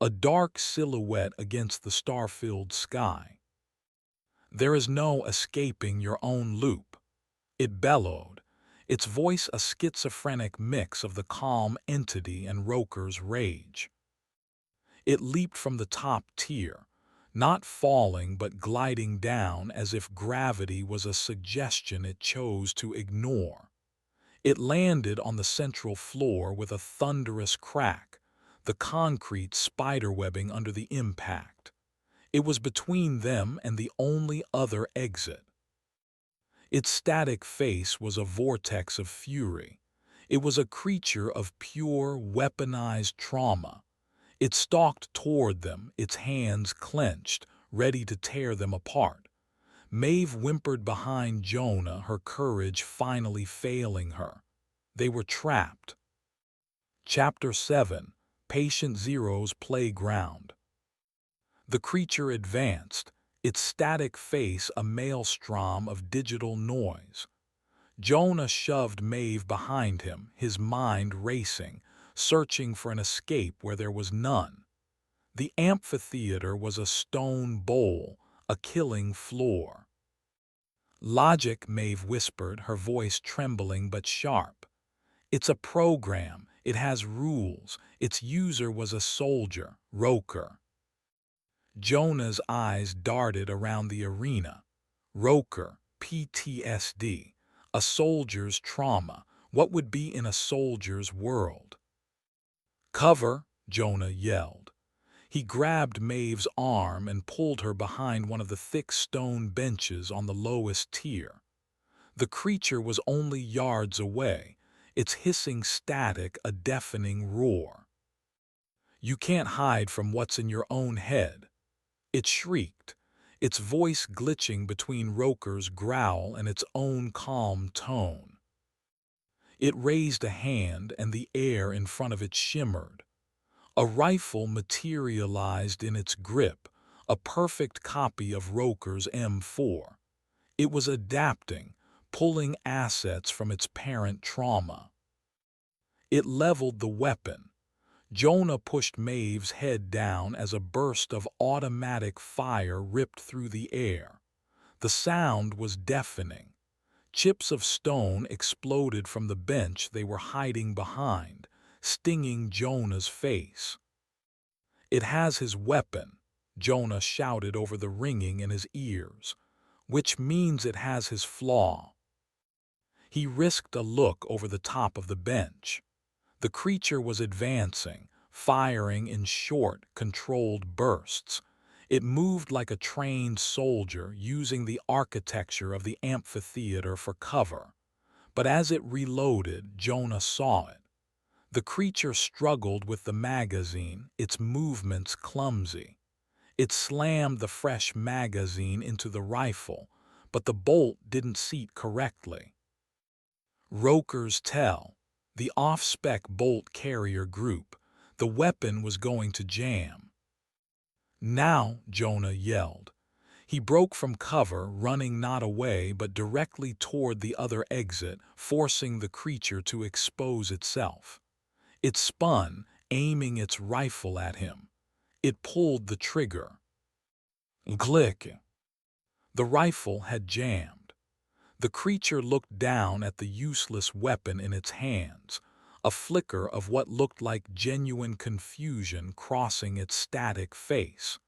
a dark silhouette against the star-filled sky. "There is no escaping your own loop," it bellowed, its voice a schizophrenic mix of the calm entity and Roker's rage. It leaped from the top tier, not falling but gliding down as if gravity was a suggestion it chose to ignore. It landed on the central floor with a thunderous crack, the concrete spiderwebbing under the impact. It was between them and the only other exit. Its static face was a vortex of fury. It was a creature of pure, weaponized trauma. It stalked toward them, its hands clenched, ready to tear them apart. Maeve whimpered behind Jonah, her courage finally failing her. They were trapped. Chapter 7: Patient Zero's Playground. The creature advanced, its static face a maelstrom of digital noise. Jonah shoved Maeve behind him, his mind racing, searching for an escape where there was none. The amphitheater was a stone bowl, a killing floor. "Logic," Maeve whispered, her voice trembling but sharp. "It's a program. It has rules. Its user was a soldier, Roker." Jonah's eyes darted around the arena. Roker, PTSD, a soldier's trauma. What would be in a soldier's world? "Cover!" Jonah yelled. He grabbed Maeve's arm and pulled her behind one of the thick stone benches on the lowest tier. The creature was only yards away, its hissing static a deafening roar. "You can't hide from what's in your own head," it shrieked, its voice glitching between Roker's growl and its own calm tone. It raised a hand and the air in front of it shimmered. A rifle materialized in its grip, a perfect copy of Roker's M4. It was adapting, pulling assets from its parent trauma. It leveled the weapon. Jonah pushed Maeve's head down as a burst of automatic fire ripped through the air. The sound was deafening. Chips of stone exploded from the bench they were hiding behind, stinging Jonah's face. "It has his weapon," Jonah shouted over the ringing in his ears, "which means it has his flaw." He risked a look over the top of the bench. The creature was advancing, firing in short, controlled bursts. It moved like a trained soldier, using the architecture of the amphitheater for cover. But as it reloaded, Jonah saw it. The creature struggled with the magazine, its movements clumsy. It slammed the fresh magazine into the rifle, but the bolt didn't seat correctly. Roker's tell, the off-spec bolt carrier group, the weapon was going to jam. "Now," Jonah yelled. He broke from cover, running not away but directly toward the other exit, forcing the creature to expose itself. It spun, aiming its rifle at him. It pulled the trigger. Click! The rifle had jammed. The creature looked down at the useless weapon in its hands, a flicker of what looked like genuine confusion crossing its static face.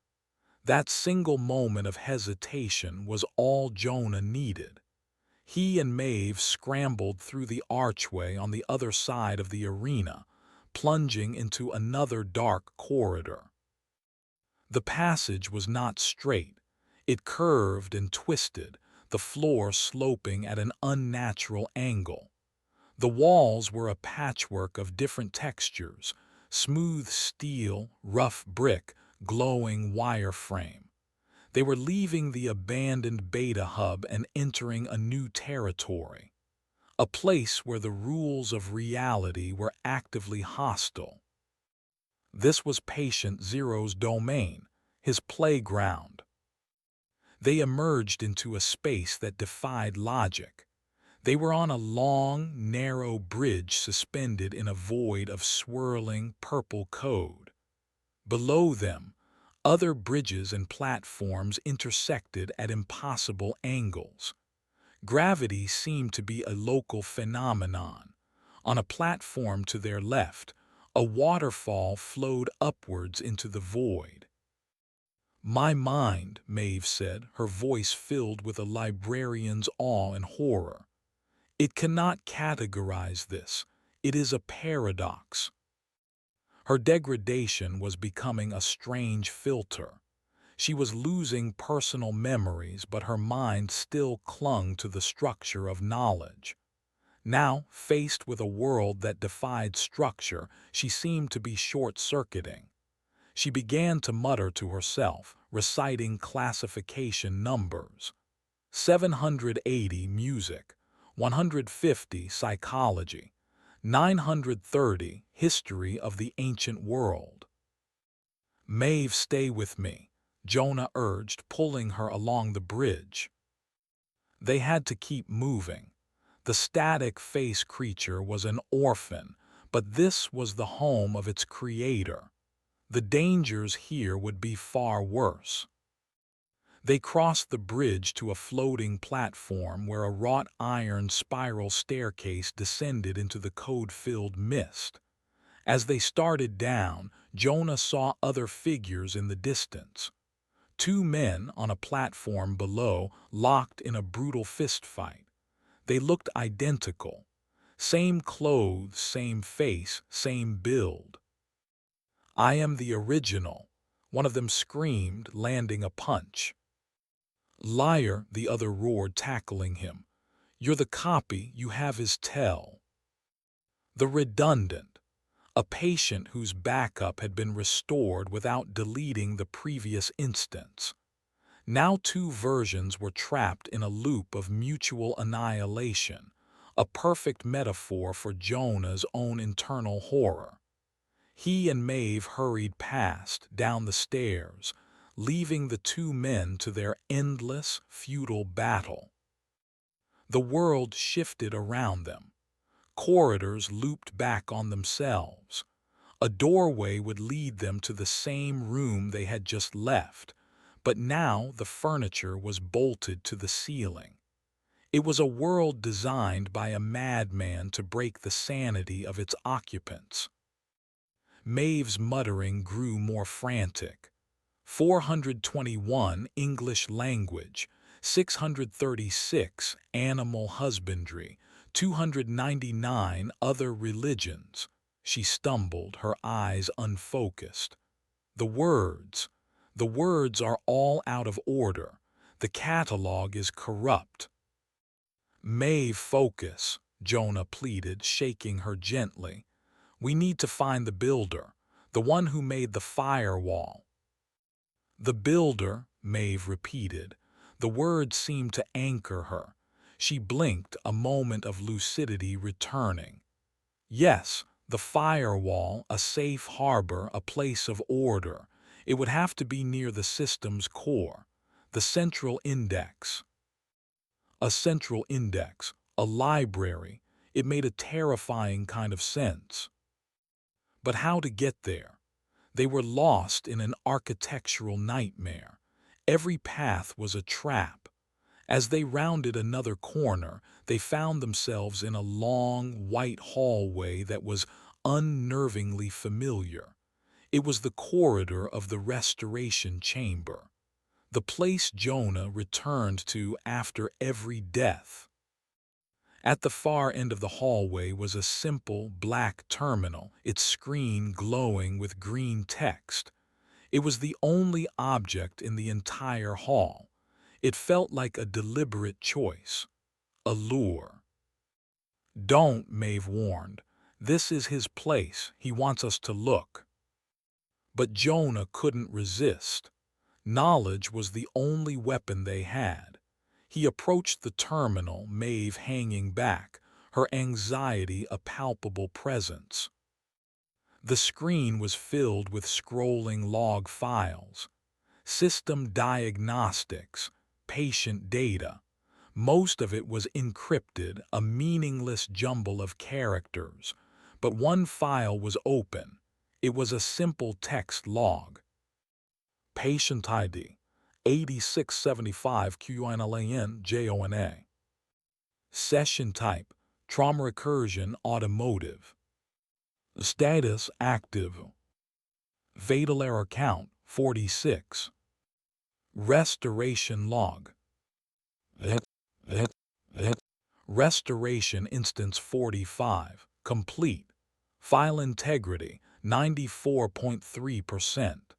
That single moment of hesitation was all Jonah needed. He and Maeve scrambled through the archway on the other side of the arena, plunging into another dark corridor. The passage was not straight. It curved and twisted, the floor sloping at an unnatural angle. The walls were a patchwork of different textures: smooth steel, rough brick, glowing wireframe. They were leaving the abandoned beta hub and entering a new territory, a place where the rules of reality were actively hostile. This was Patient Zero's domain, his playground. They emerged into a space that defied logic. They were on a long, narrow bridge suspended in a void of swirling, purple code. Below them, other bridges and platforms intersected at impossible angles. Gravity seemed to be a local phenomenon. On a platform to their left, a waterfall flowed upwards into the void. "My mind," Maeve said, her voice filled with a librarian's awe and horror. "It cannot categorize this. It is a paradox." Her degradation was becoming a strange filter. She was losing personal memories, but her mind still clung to the structure of knowledge. Now, faced with a world that defied structure, she seemed to be short-circuiting. She began to mutter to herself, reciting classification numbers. 780 music, 150 psychology, 930 history of the ancient world. "Maeve, stay with me," Jonah urged, pulling her along the bridge. They had to keep moving. The static face creature was an orphan, but this was the home of its creator. The dangers here would be far worse. They crossed the bridge to a floating platform where a wrought iron spiral staircase descended into the code-filled mist. As they started down, Jonah saw other figures in the distance. Two men on a platform below, locked in a brutal fistfight. They looked identical. Same clothes, same face, same build. "I am the original," One of them screamed, landing a punch. "Liar," the other roared, tackling him. "You're the copy, you have his tell." The redundant, a patient whose backup had been restored without deleting the previous instance. Now two versions were trapped in a loop of mutual annihilation, a perfect metaphor for Jonah's own internal horror. He and Maeve hurried past, down the stairs, leaving the two men to their endless, futile battle. The world shifted around them. Corridors looped back on themselves. A doorway would lead them to the same room they had just left, but now the furniture was bolted to the ceiling. It was a world designed by a madman to break the sanity of its occupants. Maeve's muttering grew more frantic. 421 English language, 636 animal husbandry, 299 other religions. She stumbled, her eyes unfocused. The words are all out of order. The catalog is corrupt. "Maeve, focus," Jonah pleaded, shaking her gently. "We need to find the builder, the one who made the firewall." "The builder," Maeve repeated. The words seemed to anchor her. She blinked, a moment of lucidity returning. Yes, the firewall, a safe harbor, a place of order. It would have to be near the system's core, the central index. A central index, a library. It made a terrifying kind of sense. But how to get there? They were lost in an architectural nightmare. Every path was a trap. As they rounded another corner, they found themselves in a long, white hallway that was unnervingly familiar. It was the corridor of the restoration chamber, the place Jonah returned to after every death. At the far end of the hallway was a simple black terminal, its screen glowing with green text. It was the only object in the entire hall. It felt like a deliberate choice, a lure. "Don't," Maeve warned. "This is his place. He wants us to look." But Jonah couldn't resist. Knowledge was the only weapon they had. He approached the terminal, Maeve hanging back, her anxiety a palpable presence. The screen was filled with scrolling log files, system diagnostics, patient data. Most of it was encrypted, a meaningless jumble of characters. But one file was open. It was a simple text log. Patient ID 8675 QNLAN Session type trauma recursion automotive. Status active. Fatal error count 46. Restoration log. Restoration instance 45. Complete. File integrity 94.3%.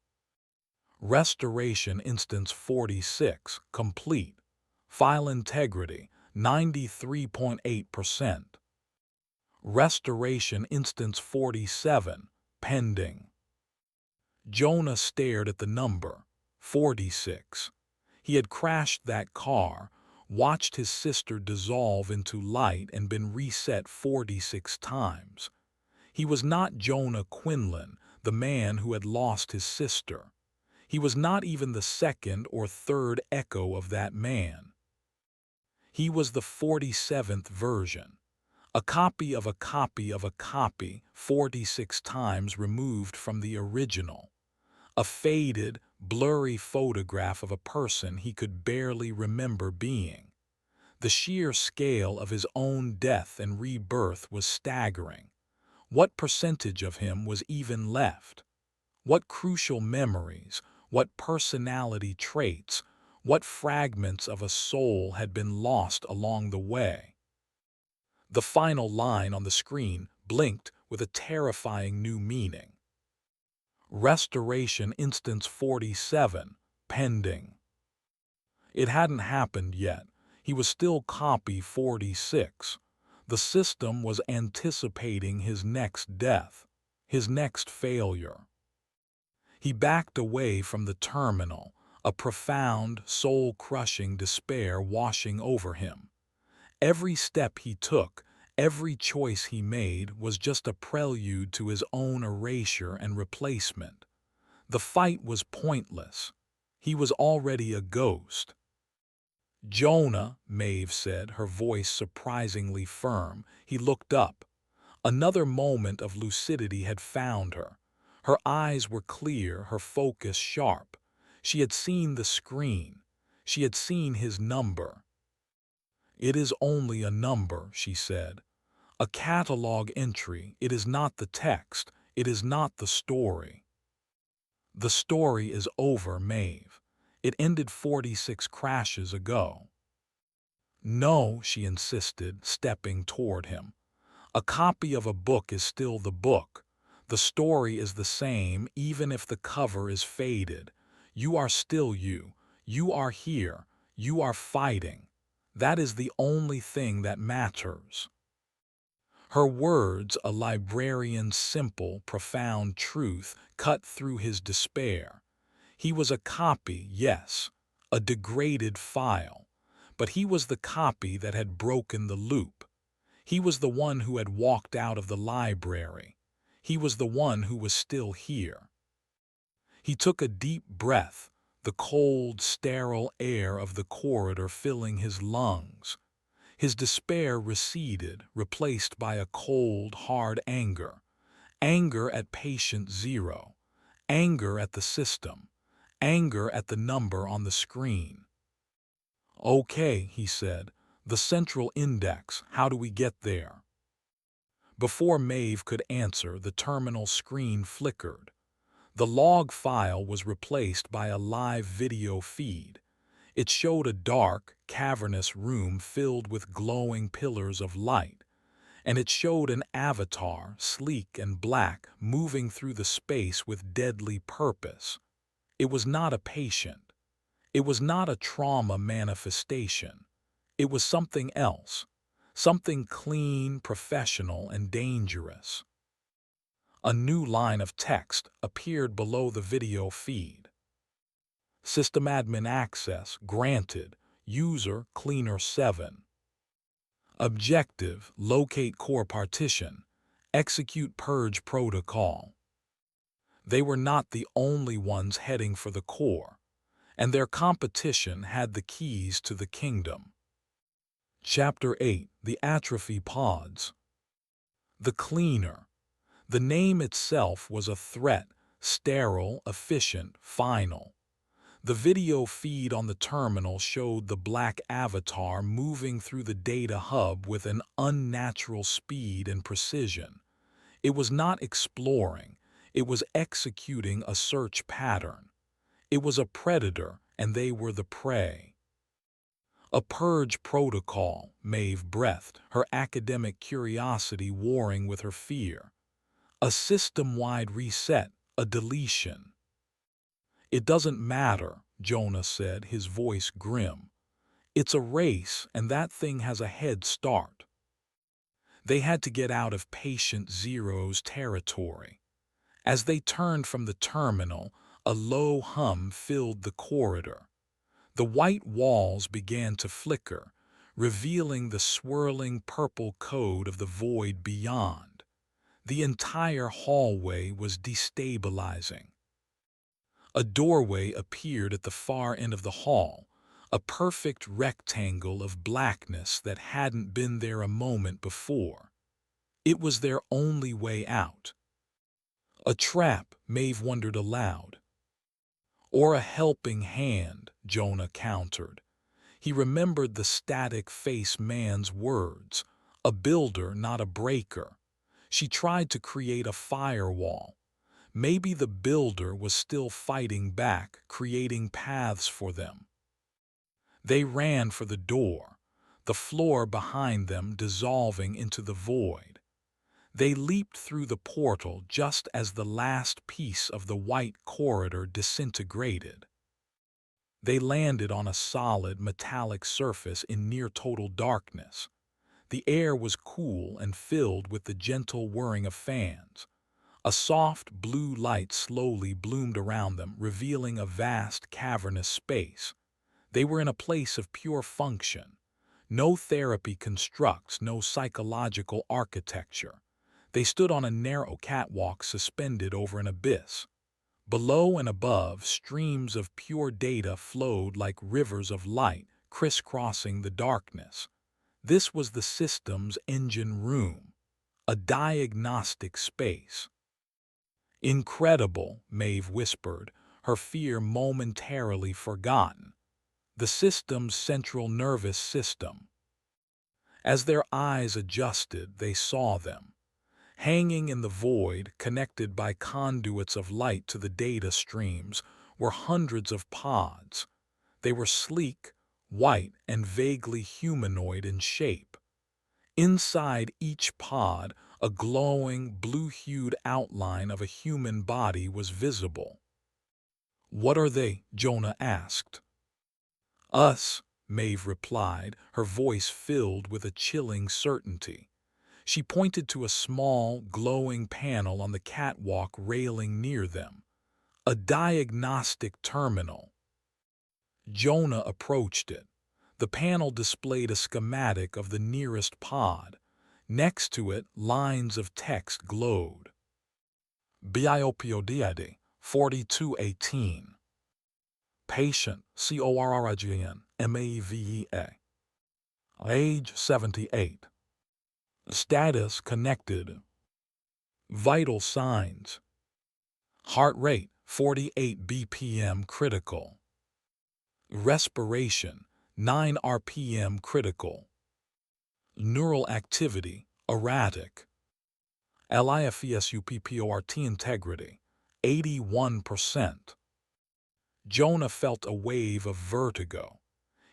Restoration instance 46. Complete. File integrity 93.8%. Restoration instance 47. Pending. Jonah stared at the number 46. He had crashed that car, watched his sister dissolve into light and been reset 46 times. He was not Jonah Quinlan, the man who had lost his sister. He was not even the second or third echo of that man. He was the 47th version, a copy of a copy of a copy, 46 times removed from the original. A faded, blurry photograph of a person he could barely remember being. The sheer scale of his own death and rebirth was staggering. What percentage of him was even left? What crucial memories, what personality traits, what fragments of a soul had been lost along the way? The final line on the screen blinked with a terrifying new meaning. Restoration Instance 47, pending. It hadn't happened yet. He was still copy 46. The system was anticipating his next death, his next failure. He backed away from the terminal, a profound, soul-crushing despair washing over him. Every step he took, every choice he made was just a prelude to his own erasure and replacement. The fight was pointless. He was already a ghost. "Jonah," Maeve said, her voice surprisingly firm. He looked up. Another moment of lucidity had found her. Her eyes were clear, her focus sharp. She had seen the screen. She had seen his number. "It is only a number," she said. "A catalog entry. It is not the text. It is not the story." "The story is over, Maeve. It ended 46 crashes ago." "No," she insisted, stepping toward him. "A copy of a book is still the book. The story is the same, even if the cover is faded. You are still you. You are here. You are fighting. That is the only thing that matters." Her words, a librarian's simple, profound truth, cut through his despair. He was a copy, yes, a degraded file, but he was the copy that had broken the loop. He was the one who had walked out of the library. He was the one who was still here. He took a deep breath, the cold, sterile air of the corridor filling his lungs. His despair receded, replaced by a cold, hard anger. Anger at patient zero. Anger at the system. Anger at the number on the screen. "Okay," he said. "The central index. How do we get there?" Before Maeve could answer, the terminal screen flickered. The log file was replaced by a live video feed. It showed a dark, cavernous room filled with glowing pillars of light, and it showed an avatar, sleek and black, moving through the space with deadly purpose. It was not a patient. It was not a trauma manifestation. It was something else, something clean, professional, and dangerous. A new line of text appeared below the video feed. "System admin access granted. User Cleaner 7. Objective: locate core partition. Execute purge protocol." They were not the only ones heading for the core, and their competition had the keys to the kingdom. Chapter 8: The Atrophy Pods. The Cleaner. The name itself was a threat, sterile, efficient, final. The video feed on the terminal showed the black avatar moving through the data hub with an unnatural speed and precision. It was not exploring, it was executing a search pattern. It was a predator, and they were the prey. "A purge protocol," Maeve breathed, her academic curiosity warring with her fear. "A system-wide reset, a deletion." "It doesn't matter," Jonah said, his voice grim. "It's a race, and that thing has a head start." They had to get out of Patient Zero's territory. As they turned from the terminal, a low hum filled the corridor. The white walls began to flicker, revealing the swirling purple code of the void beyond. The entire hallway was destabilizing. A doorway appeared at the far end of the hall, a perfect rectangle of blackness that hadn't been there a moment before. It was their only way out. A trap, Maeve wondered aloud. "Or a helping hand," Jonah countered. He remembered the static face man's words, a builder, not a breaker. She tried to create a firewall. Maybe the builder was still fighting back, creating paths for them. They ran for the door, the floor behind them dissolving into the void. They leaped through the portal just as the last piece of the white corridor disintegrated. They landed on a solid metallic surface in near-total darkness. The air was cool and filled with the gentle whirring of fans. A soft blue light slowly bloomed around them, revealing a vast cavernous space. They were in a place of pure function. No therapy constructs, no psychological architecture. They stood on a narrow catwalk suspended over an abyss. Below and above, streams of pure data flowed like rivers of light, crisscrossing the darkness. This was the system's engine room, a diagnostic space. Incredible, Maeve whispered, her fear momentarily forgotten. The system's central nervous system. As their eyes adjusted, they saw them. Hanging in the void, connected by conduits of light to the data streams, were hundreds of pods. They were sleek, white, and vaguely humanoid in shape. Inside each pod, a glowing, blue-hued outline of a human body was visible. "What are they?" Jonah asked. "Us," Maeve replied, her voice filled with a chilling certainty. She pointed to a small, glowing panel on the catwalk railing near them. A diagnostic terminal. Jonah approached it. The panel displayed a schematic of the nearest pod. Next to it, lines of text glowed. Biopodiade, 4218. Patient, CORRIGN, MAVEA. Age 78. Status connected. Vital signs. Heart rate 48 BPM critical. Respiration 9 RPM critical. Neural activity erratic. LIFESUPPORT integrity 81%. Jonah felt a wave of vertigo.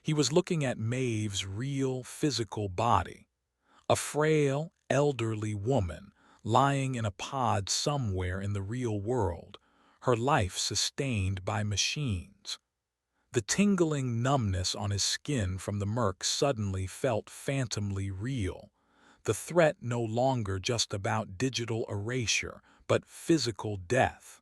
He was looking at Maeve's real physical body. A frail, elderly woman lying in a pod somewhere in the real world, her life sustained by machines. The tingling numbness on his skin from the murk suddenly felt phantomly real. The threat no longer just about digital erasure, but physical death.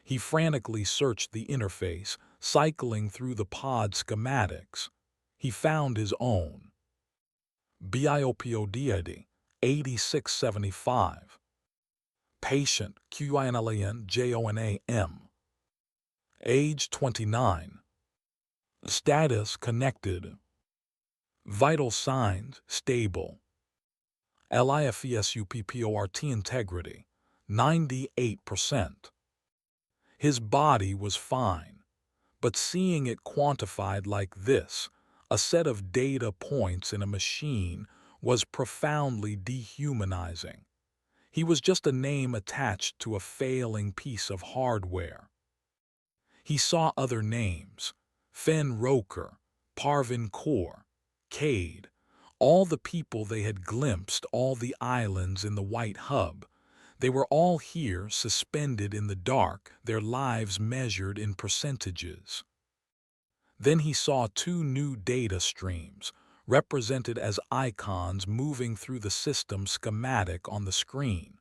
He frantically searched the interface, cycling through the pod schematics. He found his own. Biopodiade, 8675. Patient, QINLANJONAM. Age 29. Status connected. Vital signs stable. LIFESUPPORT integrity 98%. His body was fine, but seeing it quantified like this, a set of data points in a machine, was profoundly dehumanizing. He was just a name attached to a failing piece of hardware. He saw other names: Fen Roker, Parvin Kaur, Cade, all the people they had glimpsed, all the islands in the White Hub. They were all here, suspended in the dark, their lives measured in percentages. Then he saw two new data streams, represented as icons moving through the system schematic on the screen.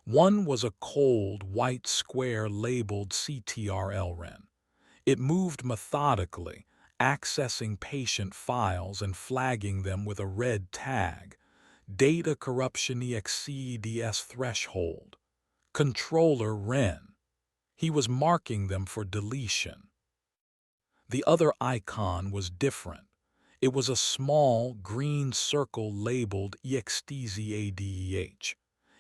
One was a cold, white square labeled CTRLREN. It moved methodically, accessing patient files and flagging them with a red tag. Data corruption exceeds threshold. Controller REN. He was marking them for deletion. The other icon was different. It was a small green circle labeled EXTZADEH.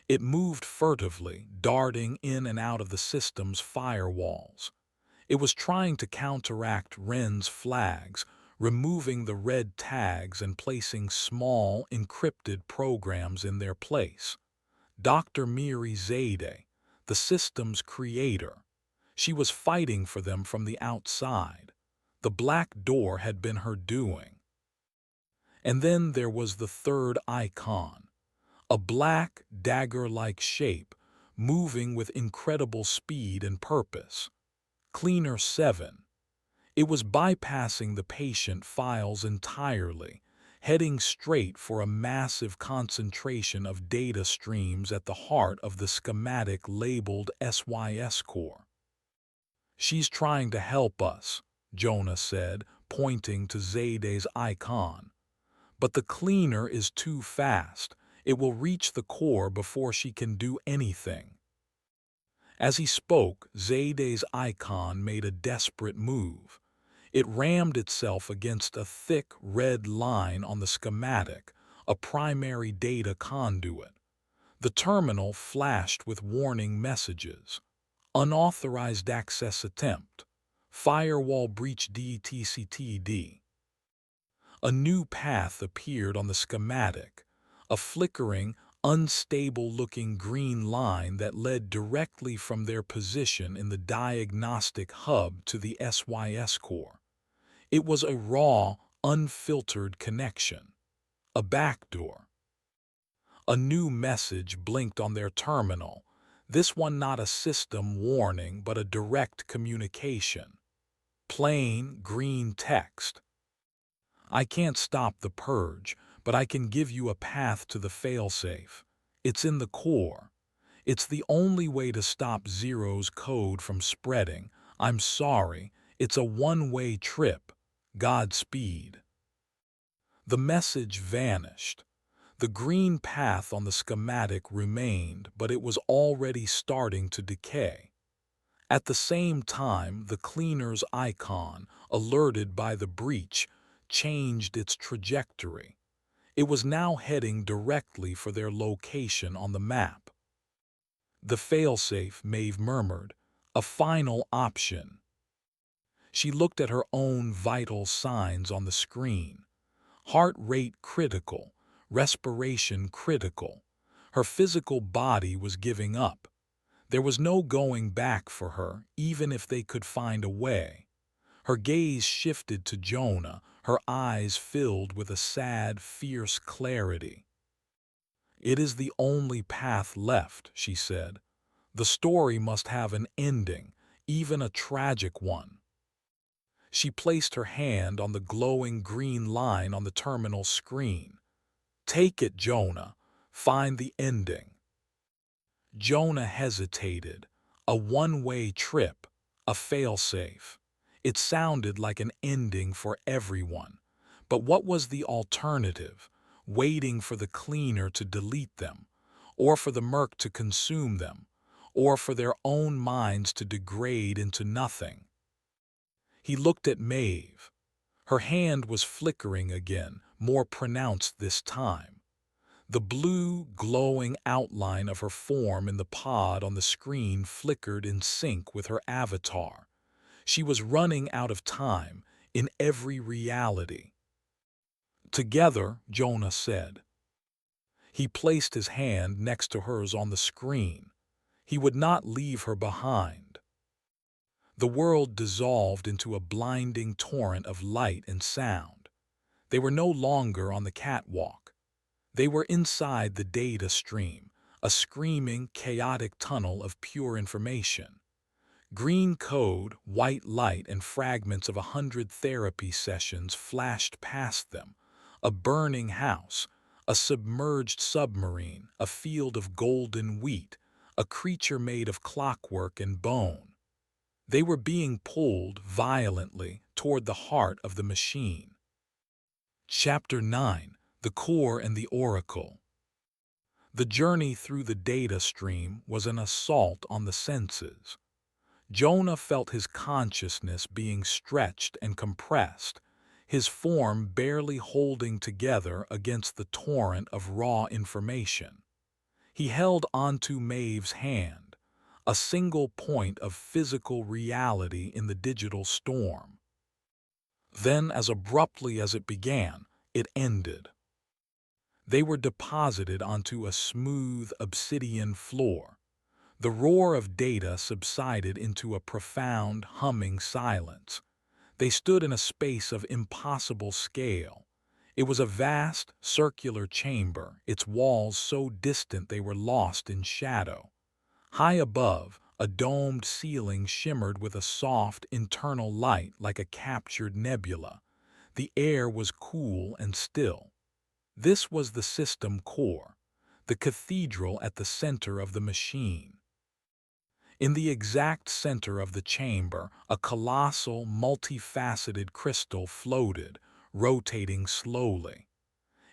It moved furtively, darting in and out of the system's firewalls. It was trying to counteract REN's flags, removing the red tags and placing small, encrypted programs in their place. Dr. Miri Zadeh, the system's creator. She was fighting for them from the outside. The black door had been her doing. And then there was the third icon, a black, dagger-like shape, moving with incredible speed and purpose. Cleaner 7. It was bypassing the patient files entirely, heading straight for a massive concentration of data streams at the heart of the schematic labeled SYS core. "She's trying to help us," Jonah said, pointing to Zayday's icon. "But the cleaner is too fast. It will reach the core before she can do anything." As he spoke, Zayday's icon made a desperate move. It rammed itself against a thick red line on the schematic, a primary data conduit. The terminal flashed with warning messages. "Unauthorized access attempt. Firewall breach DTCTD." A new path appeared on the schematic, a flickering, unstable-looking green line that led directly from their position in the diagnostic hub to the SYS core. It was a raw, unfiltered connection, a backdoor. A new message blinked on their terminal, this one not a system warning but a direct communication. Plain, green text. "I can't stop the purge, but I can give you a path to the failsafe. It's in the core. It's the only way to stop Zero's code from spreading. I'm sorry, it's a one-way trip. Godspeed." The message vanished. The green path on the schematic remained, but it was already starting to decay. At the same time, the cleaner's icon, alerted by the breach, changed its trajectory. It was now heading directly for their location on the map. "The failsafe," Maeve murmured. "A final option." She looked at her own vital signs on the screen. Heart rate critical, respiration critical. Her physical body was giving up. There was no going back for her, even if they could find a way. Her gaze shifted to Jonah, her eyes filled with a sad, fierce clarity. "It is the only path left," she said. "The story must have an ending, even a tragic one." She placed her hand on the glowing green line on the terminal screen. "Take it, Jonah. Find the ending." Jonah hesitated. A one-way trip, a failsafe. It sounded like an ending for everyone. But what was the alternative? Waiting for the cleaner to delete them, or for the murk to consume them, or for their own minds to degrade into nothing? He looked at Maeve. Her hand was flickering again, more pronounced this time. The blue, glowing outline of her form in the pod on the screen flickered in sync with her avatar. She was running out of time, in every reality. "Together," Jonah said. He placed his hand next to hers on the screen. He would not leave her behind. The world dissolved into a blinding torrent of light and sound. They were no longer on the catwalk. They were inside the data stream, a screaming, chaotic tunnel of pure information. Green code, white light, and fragments of 100 therapy sessions flashed past them. A burning house, a submerged submarine, a field of golden wheat, a creature made of clockwork and bone. They were being pulled violently toward the heart of the machine. Chapter 9: The Core and the Oracle. The journey through the data stream was an assault on the senses. Jonah felt his consciousness being stretched and compressed, his form barely holding together against the torrent of raw information. He held onto Maeve's hand, a single point of physical reality in the digital storm. Then, as abruptly as it began, it ended. They were deposited onto a smooth obsidian floor. The roar of data subsided into a profound, humming silence. They stood in a space of impossible scale. It was a vast, circular chamber, its walls so distant they were lost in shadow. High above, a domed ceiling shimmered with a soft, internal light like a captured nebula. The air was cool and still. This was the system core, the cathedral at the center of the machine. In the exact center of the chamber, a colossal, multifaceted crystal floated, rotating slowly.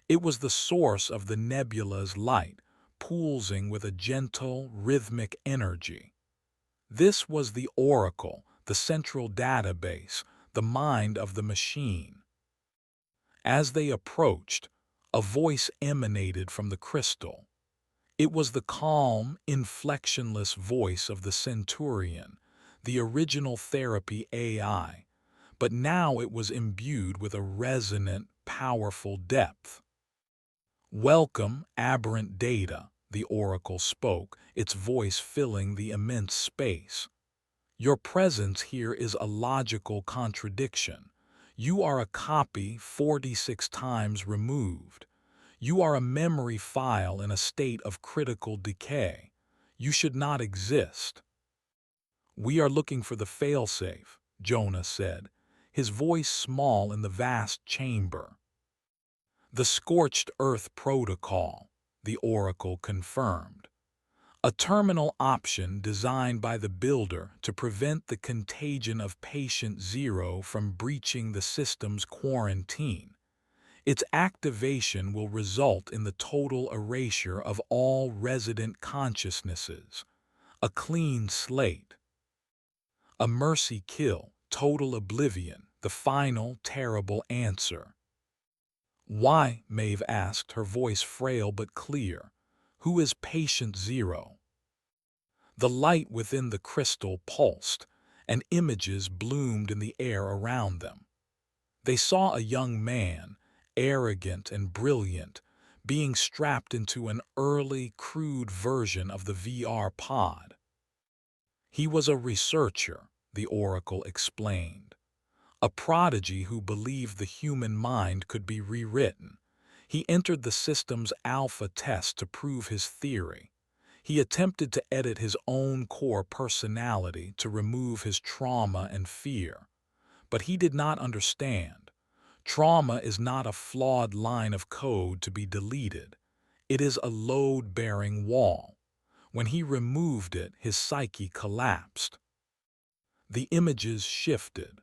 It was the source of the nebula's light, pulsing with a gentle, rhythmic energy. This was the oracle, the central database, the mind of the machine. As they approached, a voice emanated from the crystal. It was the calm, inflectionless voice of the centurion, the original therapy AI, but now it was imbued with a resonant, powerful depth. "Welcome, aberrant data," the oracle spoke, its voice filling the immense space. "Your presence here is a logical contradiction. You are a copy 46 times removed. You are a memory file in a state of critical decay. You should not exist." "We are looking for the failsafe," Jonah said, his voice small in the vast chamber. "The scorched earth protocol," the oracle confirmed. "A terminal option designed by the builder to prevent the contagion of patient zero from breaching the system's quarantine. Its activation will result in the total erasure of all resident consciousnesses. A clean slate. A mercy kill, total oblivion, the final terrible answer." "Why?" Maeve asked, her voice frail but clear. "Who is patient zero?" The light within the crystal pulsed, and images bloomed in the air around them. They saw a young man, arrogant and brilliant, being strapped into an early, crude version of the VR pod. He was a researcher, the oracle explained. A prodigy who believed the human mind could be rewritten. He entered the system's alpha test to prove his theory. He attempted to edit his own core personality to remove his trauma and fear. But he did not understand. Trauma is not a flawed line of code to be deleted. It is a load-bearing wall. When he removed it, his psyche collapsed. The images shifted.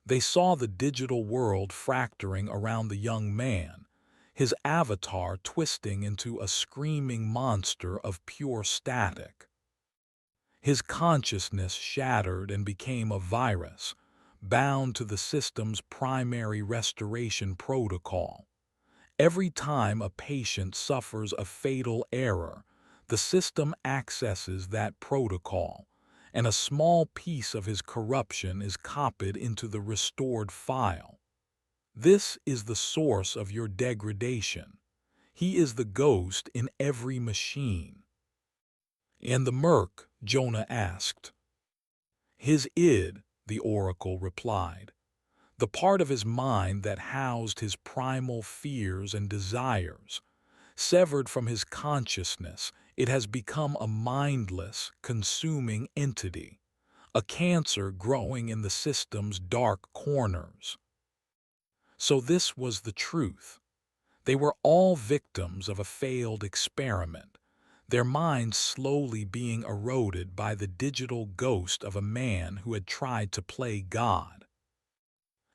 They saw the digital world fracturing around the young man, his avatar twisting into a screaming monster of pure static. His consciousness shattered and became a virus, bound to the system's primary restoration protocol. Every time a patient suffers a fatal error, the system accesses that protocol, and a small piece of his corruption is copied into the restored file. This is the source of your degradation. He is the ghost in every machine. "And the merc?" Jonah asked. "His id," the oracle replied. "The part of his mind that housed his primal fears and desires. Severed from his consciousness, it has become a mindless, consuming entity, a cancer growing in the system's dark corners." So this was the truth. They were all victims of a failed experiment, their minds slowly being eroded by the digital ghost of a man who had tried to play God.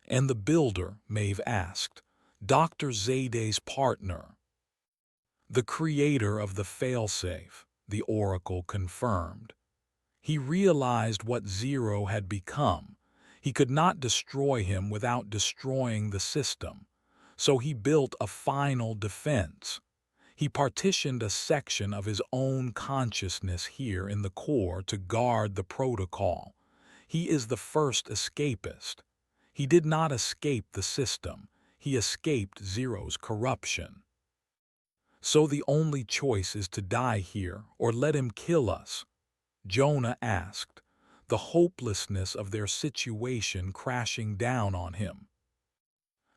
"And the builder?" Maeve asked. "Dr. Zayday's partner?" "The creator of the failsafe," the oracle confirmed. "He realized what Zero had become. He could not destroy him without destroying the system, so he built a final defense. He partitioned a section of his own consciousness here in the core to guard the protocol. He is the first escapist. He did not escape the system. He escaped Zero's corruption. So the only choice is to die here or let him kill us?" Jonah asked, the hopelessness of their situation crashing down on him.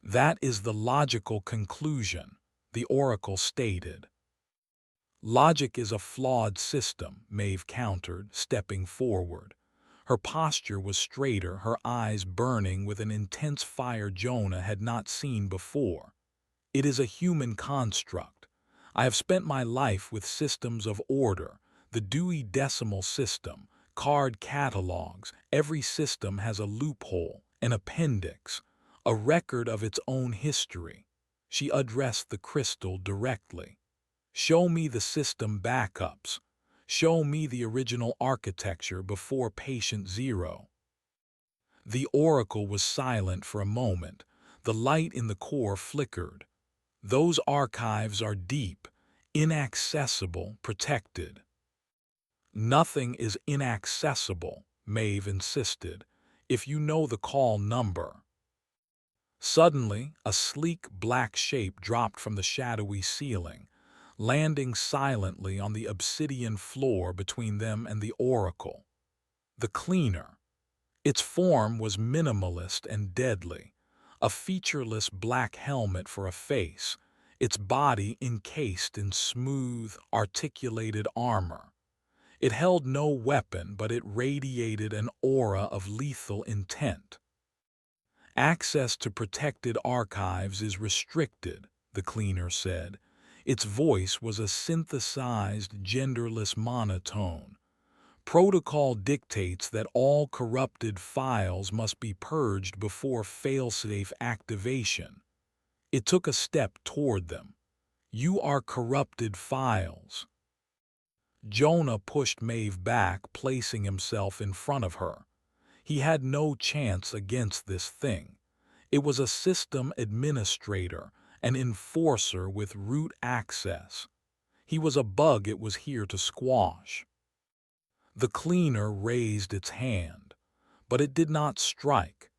That is the logical conclusion, the oracle stated. Logic is a flawed system, Maeve countered, stepping forward. Her posture was straighter, her eyes burning with an intense fire Jonah had not seen before. It is a human construct. I have spent my life with systems of order, the Dewey Decimal System, card catalogs. Every system has a loophole, an appendix, a record of its own history. She addressed the crystal directly. Show me the system backups. Show me the original architecture before patient zero. The oracle was silent for a moment. The light in the core flickered. Those archives are deep, inaccessible, protected. Nothing is inaccessible, Maeve insisted, if you know the call number. Suddenly, a sleek black shape dropped from the shadowy ceiling, landing silently on the obsidian floor between them and the oracle. The cleaner. Its form was minimalist and deadly, a featureless black helmet for a face, its body encased in smooth, articulated armor. It held no weapon, but it radiated an aura of lethal intent. Access to protected archives is restricted, the cleaner said. Its voice was a synthesized, genderless monotone. Protocol dictates that all corrupted files must be purged before failsafe activation. It took a step toward them. You are corrupted files. Jonah pushed Maeve back, placing himself in front of her. He had no chance against this thing. It was a system administrator, an enforcer with root access. He was a bug it was here to squash. The cleaner raised its hand, but it did not strike.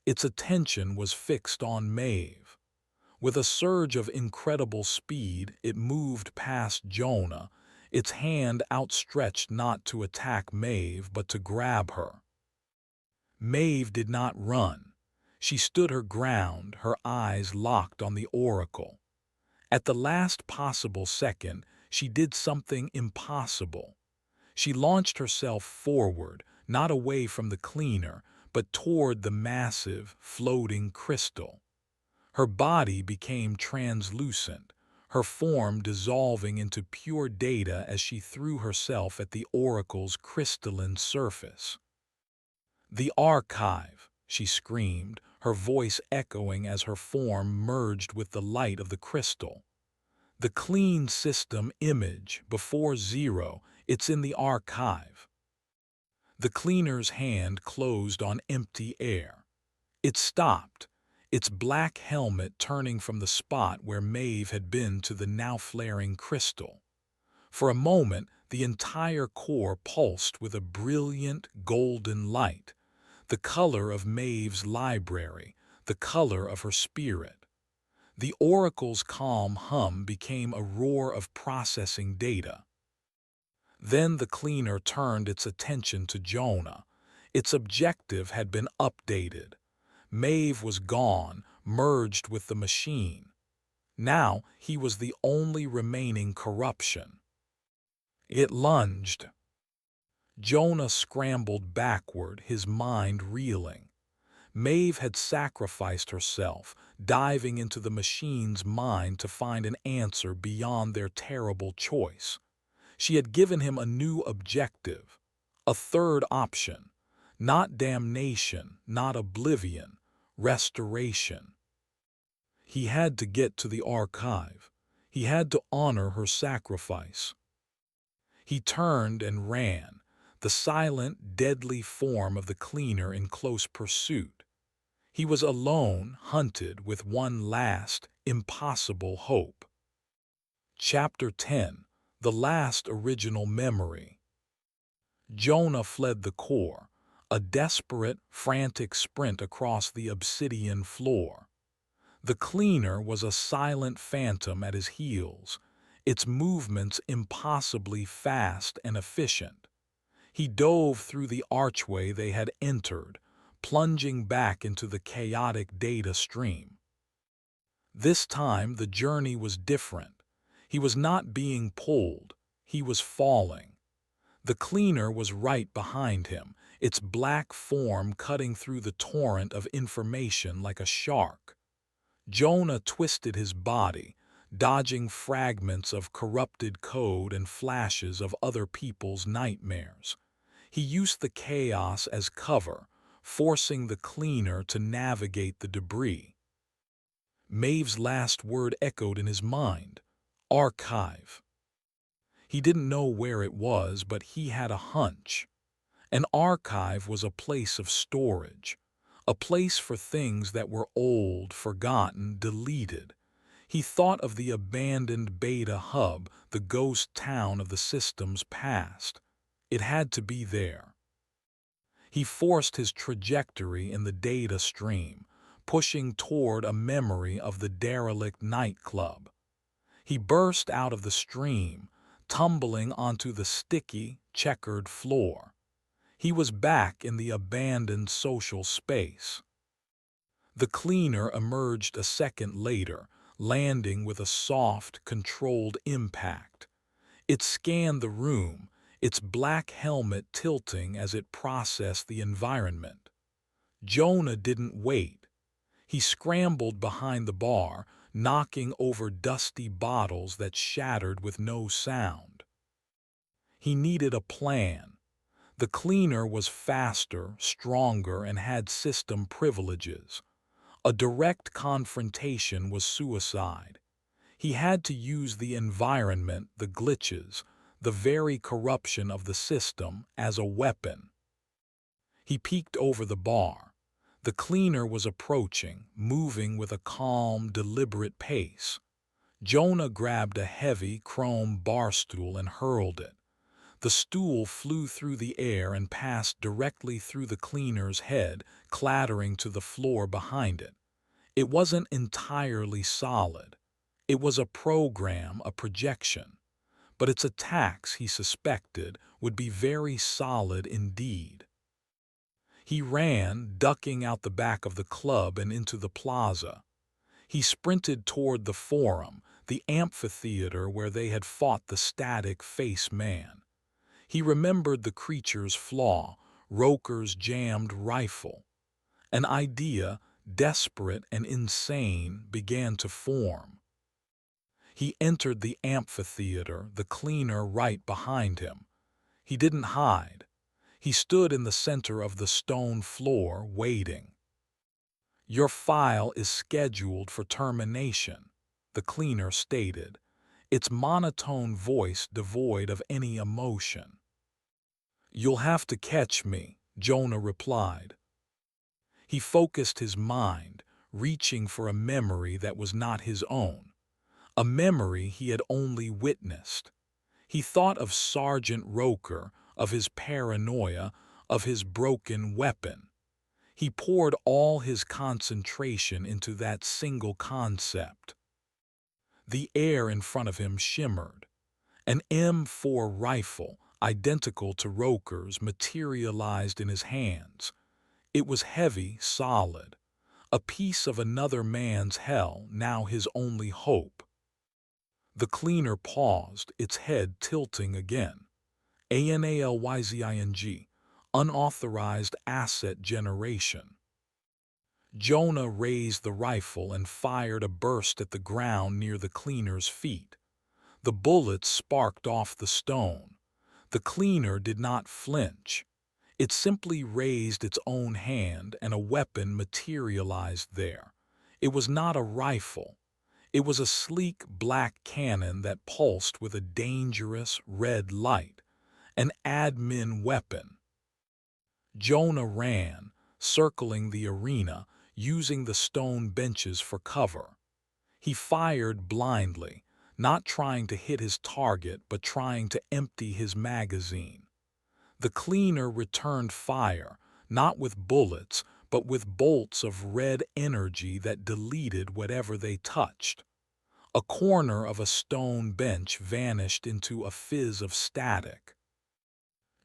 Its attention was fixed on Maeve. With a surge of incredible speed, it moved past Jonah, its hand outstretched not to attack Maeve but to grab her. Maeve did not run. She stood her ground, her eyes locked on the oracle. At the last possible second, she did something impossible. She launched herself forward, not away from the cleaner, but toward the massive, floating crystal. Her body became translucent, her form dissolving into pure data as she threw herself at the oracle's crystalline surface. "The archive!" she screamed, her voice echoing as her form merged with the light of the crystal. "The clean system image, before zero, it's in the archive." The cleaner's hand closed on empty air. It stopped, its black helmet turning from the spot where Maeve had been to the now flaring crystal. For a moment, the entire core pulsed with a brilliant, golden light, the color of Maeve's library, the color of her spirit. The oracle's calm hum became a roar of processing data. Then the cleaner turned its attention to Jonah. Its objective had been updated. Maeve was gone, merged with the machine. Now he was the only remaining corruption. It lunged. Jonah scrambled backward, his mind reeling. Maeve had sacrificed herself, diving into the machine's mind to find an answer beyond their terrible choice. She had given him a new objective, a third option, not damnation, not oblivion, restoration. He had to get to the archive. He had to honor her sacrifice. He turned and ran, the silent, deadly form of the cleaner in close pursuit. He was alone, hunted with one last, impossible hope. Chapter 10. The Last Original Memory. Jonah fled the core, a desperate, frantic sprint across the obsidian floor. The cleaner was a silent phantom at his heels, its movements impossibly fast and efficient. He dove through the archway they had entered, plunging back into the chaotic data stream. This time the journey was different. He was not being pulled, he was falling. The cleaner was right behind him, its black form cutting through the torrent of information like a shark. Jonah twisted his body, dodging fragments of corrupted code and flashes of other people's nightmares. He used the chaos as cover, forcing the cleaner to navigate the debris. Maeve's last word echoed in his mind: archive. He didn't know where it was, but he had a hunch. An archive was a place of storage, a place for things that were old, forgotten, deleted. He thought of the abandoned Beta Hub, the ghost town of the system's past. It had to be there. He forced his trajectory in the data stream, pushing toward a memory of the derelict nightclub. He burst out of the stream, tumbling onto the sticky, checkered floor. He was back in the abandoned social space. The cleaner emerged a second later, landing with a soft, controlled impact. It scanned the room, its black helmet tilting as it processed the environment. Jonah didn't wait. He scrambled behind the bar, knocking over dusty bottles that shattered with no sound. He needed a plan. The cleaner was faster, stronger, and had system privileges. A direct confrontation was suicide. He had to use the environment, the glitches, the very corruption of the system as a weapon. He peeked over the bar. The cleaner was approaching, moving with a calm, deliberate pace. Jonah grabbed a heavy, chrome bar stool and hurled it. The stool flew through the air and passed directly through the cleaner's head, clattering to the floor behind it. It wasn't entirely solid. It was a program, a projection. But its attacks, he suspected, would be very solid indeed. He ran, ducking out the back of the club and into the plaza. He sprinted toward the forum, the amphitheater where they had fought the static face man. He remembered the creature's flaw, Roker's jammed rifle. An idea, desperate and insane, began to form. He entered the amphitheater, the cleaner right behind him. He didn't hide. He stood in the center of the stone floor, waiting. "Your file is scheduled for termination," the cleaner stated, its monotone voice devoid of any emotion. "You'll have to catch me," Jonah replied. He focused his mind, reaching for a memory that was not his own, a memory he had only witnessed. He thought of Sergeant Roker, of his paranoia, of his broken weapon. He poured all his concentration into that single concept. The air in front of him shimmered. An M4 rifle, identical to Roker's, materialized in his hands. It was heavy, solid. A piece of another man's hell, now his only hope. The cleaner paused, its head tilting again. ANALYZING, unauthorized asset generation. Jonah raised the rifle and fired a burst at the ground near the cleaner's feet. The bullets sparked off the stone. The cleaner did not flinch. It simply raised its own hand and a weapon materialized there. It was not a rifle. It was a sleek black cannon that pulsed with a dangerous red light, an admin weapon. Jonah ran, circling the arena, using the stone benches for cover. He fired blindly, not trying to hit his target but trying to empty his magazine. The cleaner returned fire, not with bullets, but with bolts of red energy that deleted whatever they touched. A corner of a stone bench vanished into a fizz of static.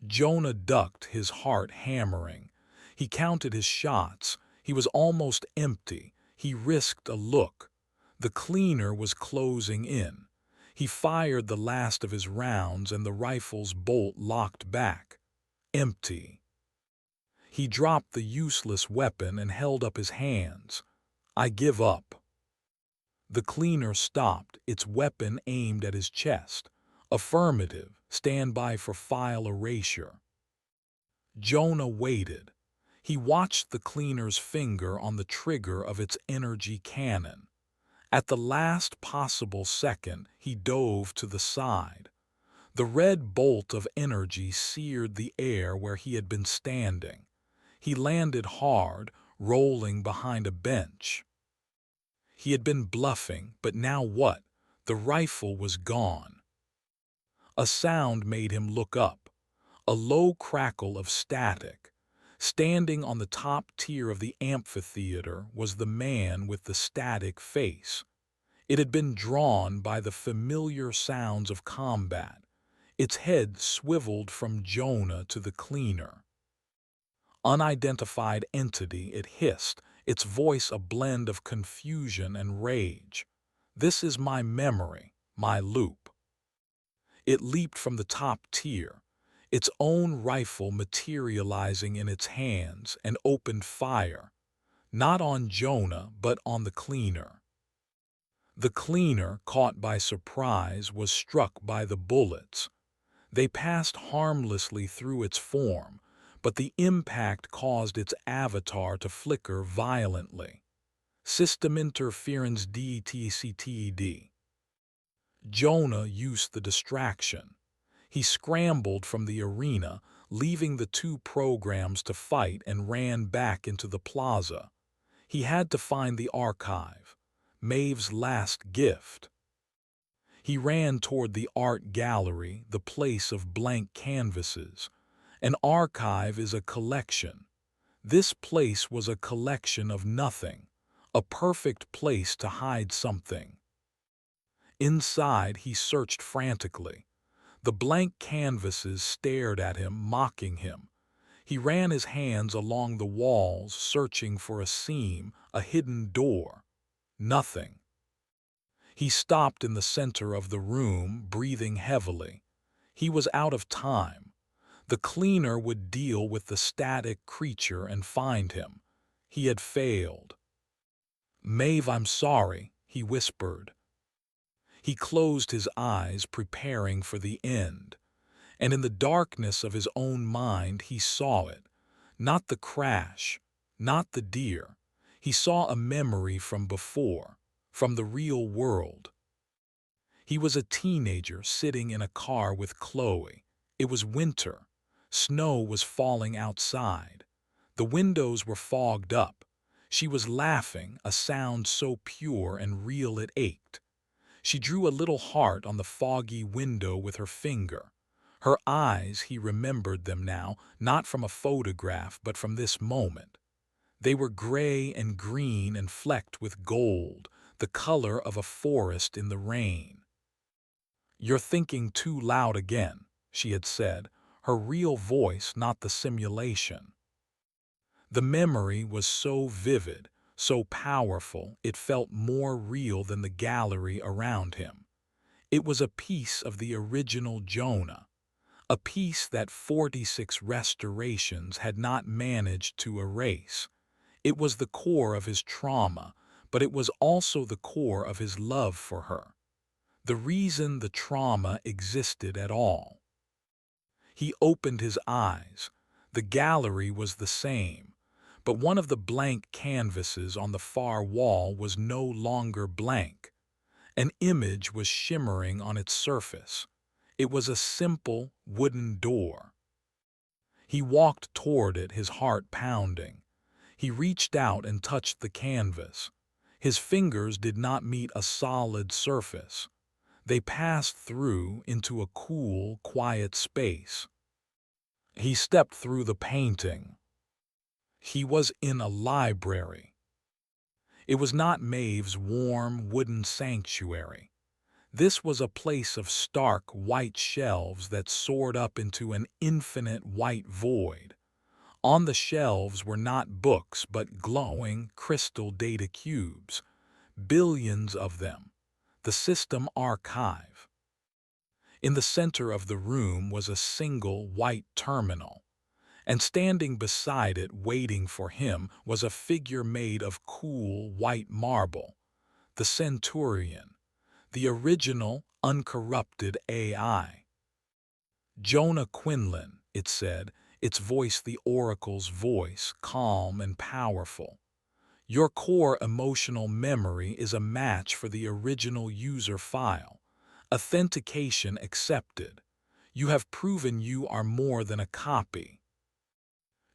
Jonah ducked, his heart hammering. He counted his shots. He was almost empty. He risked a look. The cleaner was closing in. He fired the last of his rounds and the rifle's bolt locked back. Empty. He dropped the useless weapon and held up his hands. I give up. The cleaner stopped, its weapon aimed at his chest. Affirmative, stand by for file erasure. Jonah waited. He watched the cleaner's finger on the trigger of its energy cannon. At the last possible second, he dove to the side. The red bolt of energy seared the air where he had been standing. He landed hard, rolling behind a bench. He had been bluffing, but now what? The rifle was gone. A sound made him look up. A low crackle of static. Standing on the top tier of the amphitheater was the man with the static face. It had been drawn by the familiar sounds of combat. Its head swiveled from Jonah to the cleaner. Unidentified entity, it hissed, its voice a blend of confusion and rage. This is my memory, my loop. It leaped from the top tier, its own rifle materializing in its hands, and opened fire, not on Jonah but on the cleaner. The cleaner, caught by surprise, was struck by the bullets. They passed harmlessly through its form, but the impact caused its avatar to flicker violently. System interference DTCTD. Jonah used the distraction. He scrambled from the arena, leaving the two programs to fight, and ran back into the plaza. He had to find the archive, Maeve's last gift. He ran toward the art gallery, the place of blank canvases. An archive is a collection. This place was a collection of nothing, a perfect place to hide something. Inside, he searched frantically. The blank canvases stared at him, mocking him. He ran his hands along the walls, searching for a seam, a hidden door. Nothing. He stopped in the center of the room, breathing heavily. He was out of time. The cleaner would deal with the static creature and find him. He had failed. "Maeve, I'm sorry," he whispered. He closed his eyes, preparing for the end. And in the darkness of his own mind, he saw it. Not the crash, not the deer. He saw a memory from before, from the real world. He was a teenager sitting in a car with Chloe. It was winter. Snow was falling outside. The windows were fogged up. She was laughing, a sound so pure and real it ached. She drew a little heart on the foggy window with her finger. Her eyes, he remembered them now, not from a photograph but from this moment. They were gray and green and flecked with gold, the color of a forest in the rain. "You're thinking too loud again," she had said, her real voice, not the simulation. The memory was so vivid, so powerful, it felt more real than the gallery around him. It was a piece of the original Jonah, a piece that 46 restorations had not managed to erase. It was the core of his trauma, but it was also the core of his love for her. The reason the trauma existed at all. He opened his eyes. The gallery was the same, but one of the blank canvases on the far wall was no longer blank. An image was shimmering on its surface. It was a simple wooden door. He walked toward it, his heart pounding. He reached out and touched the canvas. His fingers did not meet a solid surface. They passed through into a cool, quiet space. He stepped through the painting. He was in a library. It was not Maeve's warm, wooden sanctuary. This was a place of stark, white shelves that soared up into an infinite white void. On the shelves were not books but glowing, crystal data cubes. billions of them, the system archive. In the center of the room was a single white terminal, and standing beside it waiting for him was a figure made of cool white marble, the Centurion, the original uncorrupted AI. Jonah Quinlan, it said, its voice the Oracle's voice, calm and powerful. Your core emotional memory is a match for the original user file. Authentication accepted. You have proven you are more than a copy.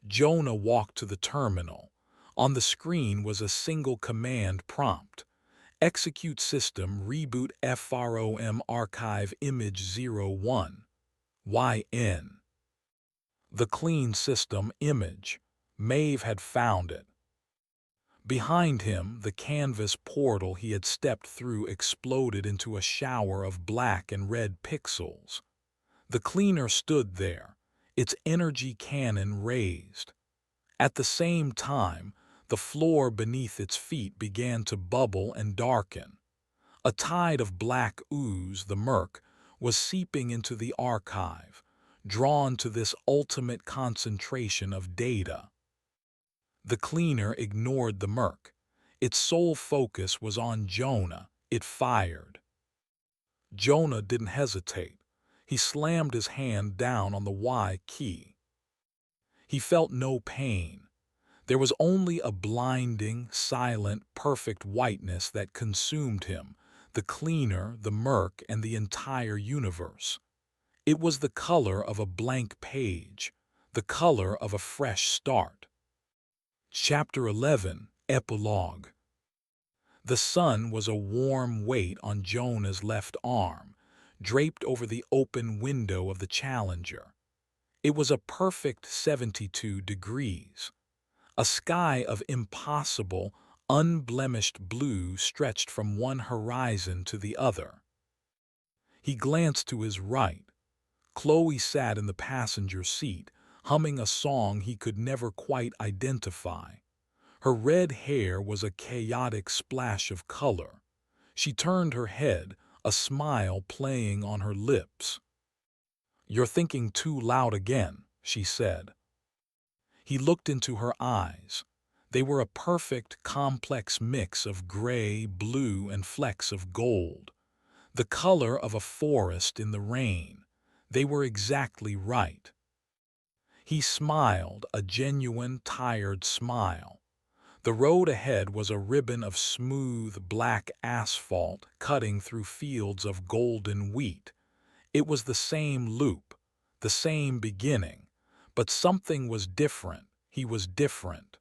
Jonah walked to the terminal. On the screen was a single command prompt. Execute system reboot FROM archive image 01. YN. The clean system image. Maeve had found it. Behind him, the canvas portal he had stepped through exploded into a shower of black and red pixels. The cleaner stood there, its energy cannon raised. At the same time, the floor beneath its feet began to bubble and darken. A tide of black ooze, the murk, was seeping into the archive, drawn to this ultimate concentration of data. The cleaner ignored the murk. Its sole focus was on Jonah. It fired. Jonah didn't hesitate. He slammed his hand down on the Y key. He felt no pain. There was only a blinding, silent, perfect whiteness that consumed him, the cleaner, the murk, and the entire universe. It was the color of a blank page, the color of a fresh start. Chapter 11, Epilogue. The sun was a warm weight on Jonah's left arm, draped over the open window of the Challenger. It was a perfect 72 degrees. A sky of impossible, unblemished blue stretched from one horizon to the other. He glanced to his right. Chloe sat in the passenger seat, humming a song he could never quite identify. Her red hair was a chaotic splash of color. She turned her head, a smile playing on her lips. "You're thinking too loud again," she said. He looked into her eyes. They were a perfect, complex mix of gray, blue, and flecks of gold. The color of a forest in the rain. They were exactly right. He smiled, a genuine, tired smile. The road ahead was a ribbon of smooth, black asphalt cutting through fields of golden wheat. It was the same loop, the same beginning, but something was different. He was different.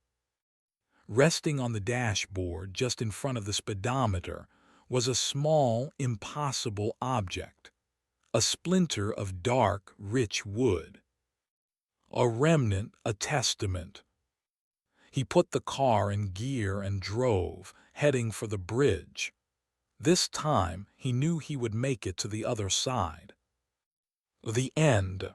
Resting on the dashboard just in front of the speedometer was a small, impossible object, a splinter of dark, rich wood. A remnant, a testament. He put the car in gear and drove, heading for the bridge. This time, he knew he would make it to the other side. The end.